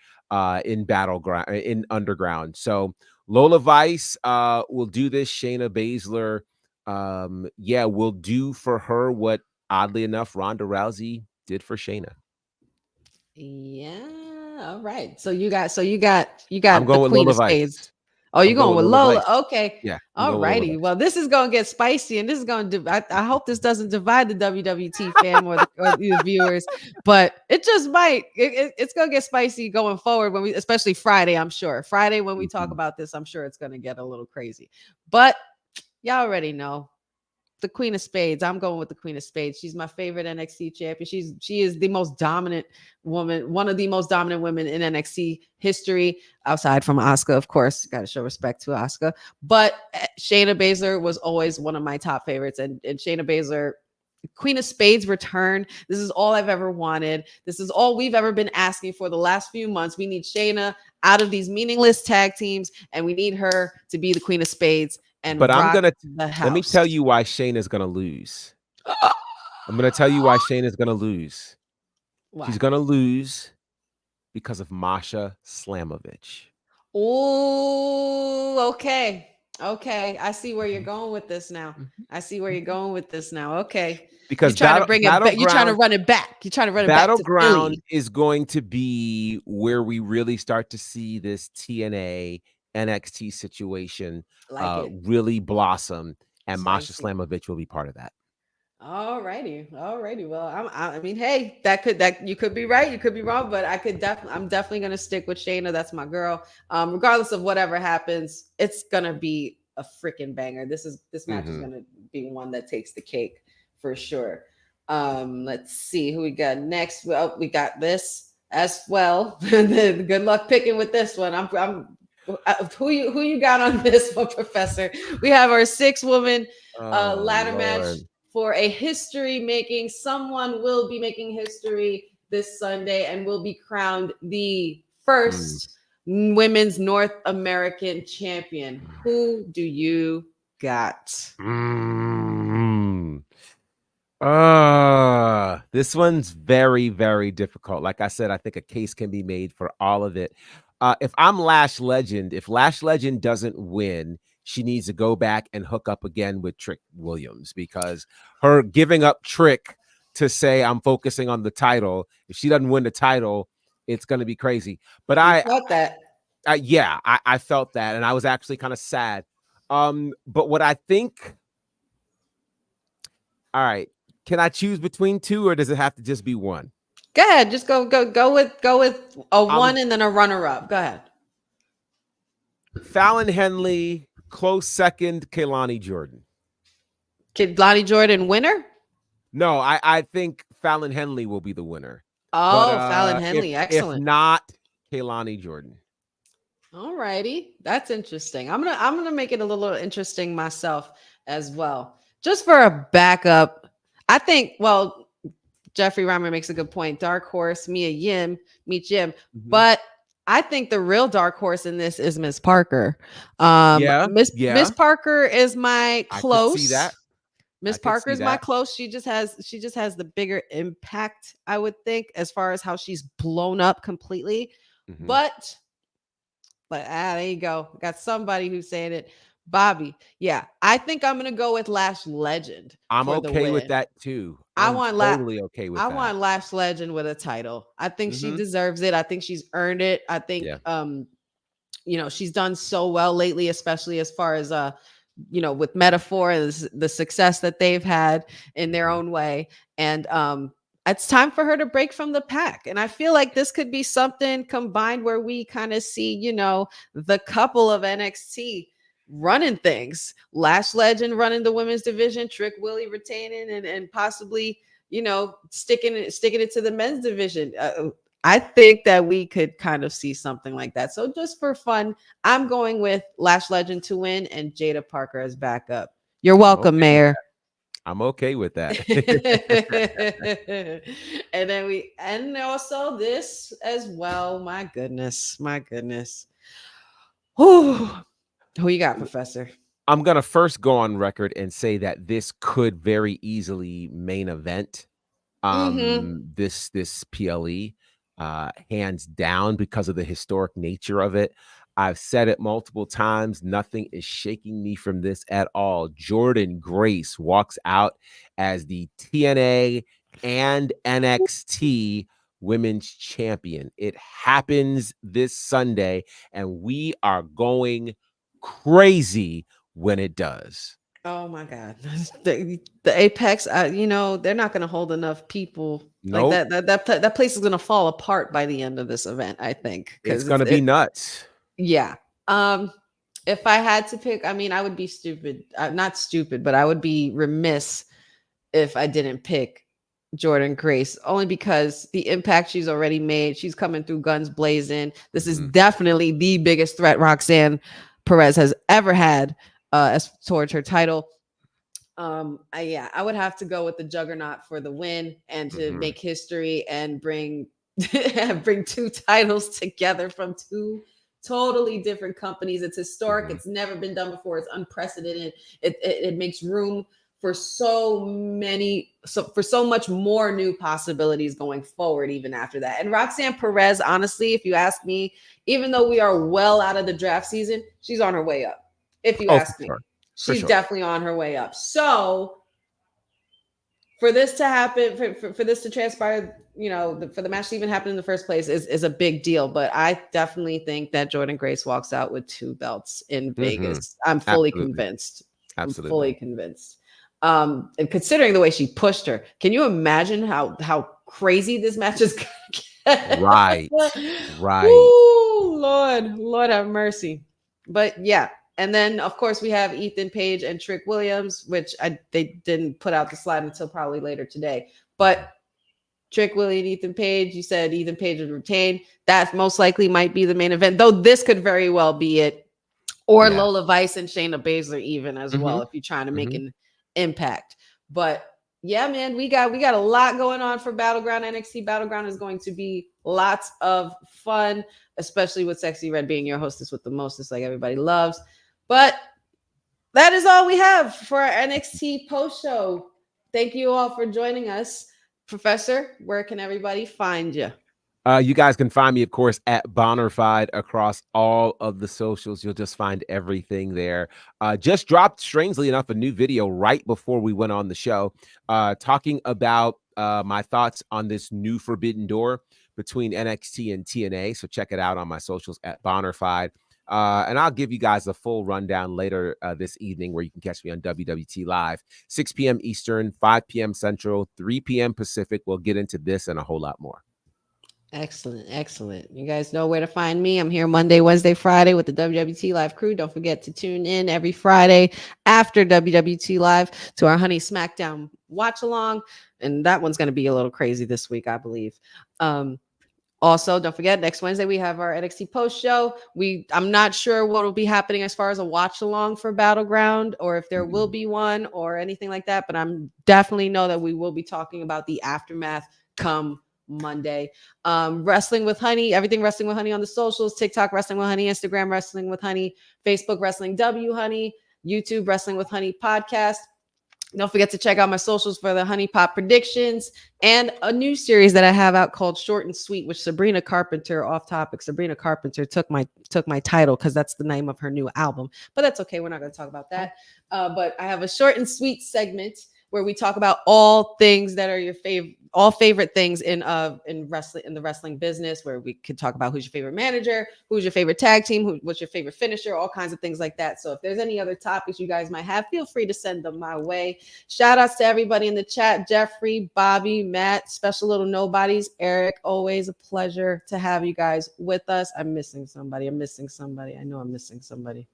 in Battleground, in Underground. So Lola Vice will do this. Shayna Baszler, will do for her what, oddly enough, Ronda Rousey did for Shayna. Yeah. All right. So you got I'm going the with Queen Lola of Vice. Spades. Oh, you're going with Lola. Okay. Yeah. All righty. Well, this is going to get spicy, and this is going to. I hope this doesn't divide the WWT fam or the viewers, but it just might. It's going to get spicy going forward when especially Friday. I'm sure Friday when we talk about this, I'm sure it's going to get a little crazy. But y'all already know. The Queen of Spades. I'm going with the Queen of Spades. She's my favorite NXT champion. She is the most dominant woman, one of the most dominant women in NXT history, outside from Asuka, of course. Got to show respect to Asuka. But Shayna Baszler was always one of my top favorites. And Shayna Baszler, Queen of Spades return. This is all I've ever wanted. This is all we've ever been asking for the last few months. We need Shayna out of these meaningless tag teams, and we need her to be the Queen of Spades. But let me tell you why Shayna's gonna lose. I'm gonna tell you why Shayna's gonna lose. Why? She's gonna lose because of Masha Slamovich. Oh, okay. I see where you're going with this now. Okay. Because you're trying to bring it. You're trying to run it back. Battleground is going to be where we really start to see this TNA NXT situation really blossom, and Masha Slamovich will be part of that. All righty. Well, I mean, hey, that you could be right, you could be wrong, but I'm definitely gonna stick with Shayna. That's my girl. Regardless of whatever happens, it's gonna be a freaking banger. This match is gonna be one that takes the cake for sure. Let's see who we got next. Well, we got this as well. Good luck picking with this one. Who you got on this one, Professor? We have our 6-woman ladder match for a history making. Someone will be making history this Sunday and will be crowned the first women's North American champion. Who do you got? This one's very, very difficult. Like I said, I think a case can be made for all of it. If I'm Lash Legend, if Lash Legend doesn't win, she needs to go back and hook up again with Trick Williams, because her giving up Trick to say I'm focusing on the title, if she doesn't win the title, it's going to be crazy. But I felt that. I felt that, and I was actually kind of sad. But what I think, all right, can I choose between two, or does it have to just be one? Go ahead. Just go with a one and then a runner-up. Go ahead. Fallon Henley, close second, Kehlani Jordan. Kehlani Jordan winner? No, I think Fallon Henley will be the winner. Oh, Fallon Henley. Excellent. If not, Kehlani Jordan. All righty. That's interesting. I'm gonna make it a little interesting myself as well. Just for a backup, I think, well, Jeffrey Reimer makes a good point. Dark horse, meet Jim. But I think the real dark horse in this is Miss Parker. Miss Parker is my close. I could see that. Miss Parker is my close. She just has the bigger impact, I would think, as far as how she's blown up completely. But there you go. Got somebody who's saying it. Bobby. Yeah, I think I'm gonna go with Lash Legend. I'm okay with that too. I want Lash Legend with a title. I think she deserves it. I think she's earned it. I think she's done so well lately, especially as far as with metaphor and the success that they've had in their own way. And it's time for her to break from the pack. And I feel like this could be something combined where we kind of see, the couple of NXT running things. Lash Legend running the women's division, Trick Willie retaining and possibly, sticking it to the men's division. I think that we could kind of see something like that. So just for fun, I'm going with Lash Legend to win and Jada Parker as backup. You're welcome, Mayor. I'm okay with that. and also this as well. My goodness. Who you got, Professor? I'm going to first go on record and say that this could very easily main event this PLE hands down because of the historic nature of it. I've said it multiple times. Nothing is shaking me from this at all. Jordynne Grace walks out as the TNA and NXT Women's Champion. It happens this Sunday, and we are going crazy when it does. Oh my God. The Apex, they're not going to hold enough people. Nope. Like that place is going to fall apart by the end of this event, I think. It's going to be nuts. Yeah. If I had to pick, I would be stupid. Not stupid, but I would be remiss if I didn't pick Jordynne Grace, only because the impact she's already made. She's coming through guns blazing. This is definitely the biggest threat Roxanne Perez has ever had as towards her title. I would have to go with the Juggernaut for the win and to make history and bring two titles together from two totally different companies. It's historic. It's never been done before. It's unprecedented. It makes room for so much more new possibilities going forward, even after that. And Roxanne Perez, honestly, if you ask me, even though we are well out of the draft season, she's on her way up. If you ask me, she's definitely on her way up. So for this to happen, for this to transpire, for the match to even happen in the first place is a big deal. But I definitely think that Jordynne Grace walks out with 2 belts in Vegas. I'm fully convinced. Absolutely. I'm fully convinced. And considering the way she pushed her, can you imagine how crazy this match is gonna get? Right. Ooh, Lord have mercy. But yeah. And then, of course, we have Ethan Page and Trick Williams, which they didn't put out the slide until probably later today. But Trick Willie and Ethan Page, you said Ethan Page would retain. That most likely might be the main event, though this could very well be it. Or Lola Vice and Shayna Baszler even as well, if you're trying to make an impact. But yeah, man, we got a lot going on for Battleground. NXT Battleground is going to be lots of fun, especially with Sexy Red being your hostess with the mostest, like everybody loves. But that is all we have for our NXT post show. Thank you all for joining us. Professor, where can everybody find you? You guys can find me, of course, at bonnerfide across all of the socials. You'll just find everything there. Just dropped, strangely enough, a new video right before we went on the show, talking about my thoughts on this new Forbidden Door between NXT and TNA. So check it out on my socials at bonnerfide. And I'll give you guys a full rundown later this evening, where you can catch me on WWT Live, 6 p.m. Eastern, 5 p.m. Central, 3 p.m. Pacific. We'll get into this and a whole lot more. Excellent. You guys know where to find me. I'm here Monday, Wednesday, Friday with the WWT Live crew. Don't forget to tune in every Friday after WWT Live to our Honey SmackDown watch along. And that one's going to be a little crazy this week, I believe. Also, don't forget, next Wednesday, we have our NXT post show. I'm not sure what will be happening as far as a watch along for Battleground, or if there will be one or anything like that. But I'm definitely know that we will be talking about the aftermath come Monday. Wrestling with Honey, everything Wrestling with Honey on the socials, TikTok Wrestling with Honey, Instagram Wrestling with Honey, Facebook Wrestling W Honey, YouTube Wrestling with Honey podcast. Don't forget to check out my socials for the Honey Pot predictions and a new series that I have out called Short and Sweet, which Sabrina Carpenter, off topic, Sabrina Carpenter took my title because that's the name of her new album. But that's okay. We're not going to talk about that. But I have a Short and Sweet segment where we talk about all things that are your favorite, all favorite things in wrestling, in the wrestling business, where we could talk about who's your favorite manager, who's your favorite tag team, what's your favorite finisher, all kinds of things like that. So if there's any other topics you guys might have, feel free to send them my way. Shout outs to everybody in the chat: Jeffrey, Bobby, Matt, special little nobodies, Eric. Always a pleasure to have you guys with us. I'm missing somebody. I know I'm missing somebody.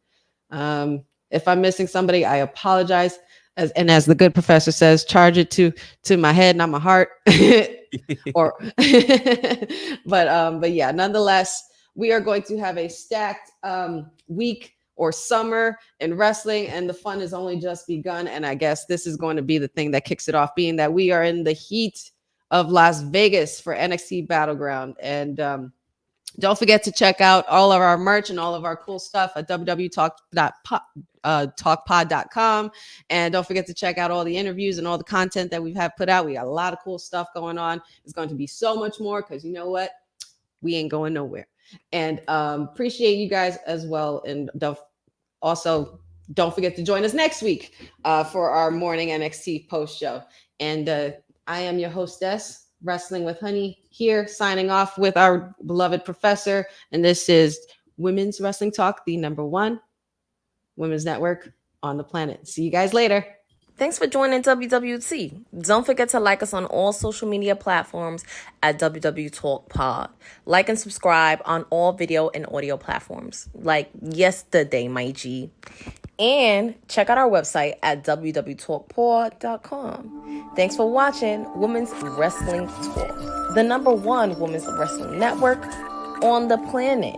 If I'm missing somebody, I apologize. As the good professor says, charge it to my head, not my heart. Or but yeah, nonetheless, we are going to have a stacked week or summer in wrestling, and the fun has only just begun. And I guess this is going to be the thing that kicks it off, being that we are in the heat of Las Vegas for NXT Battleground. And don't forget to check out all of our merch and all of our cool stuff at www.talkpod.com. And don't forget to check out all the interviews and all the content that we've put out. We got a lot of cool stuff going on. It's going to be so much more, because you know what? We ain't going nowhere. And appreciate you guys as well. And don't forget to join us next week for our morning NXT Post Show. And I am your hostess, Wrestling with Honey, here signing off with our beloved professor. And this is Women's Wrestling Talk, the #1 women's network on the planet. See you guys later. Thanks for joining WWT. Don't forget to like us on all social media platforms at wwtalkpod. Like and subscribe on all video and audio platforms like yesterday, my G. And check out our website at wwtalkpod.com. Thanks for watching Women's Wrestling Talk, the #1 women's wrestling network on the planet.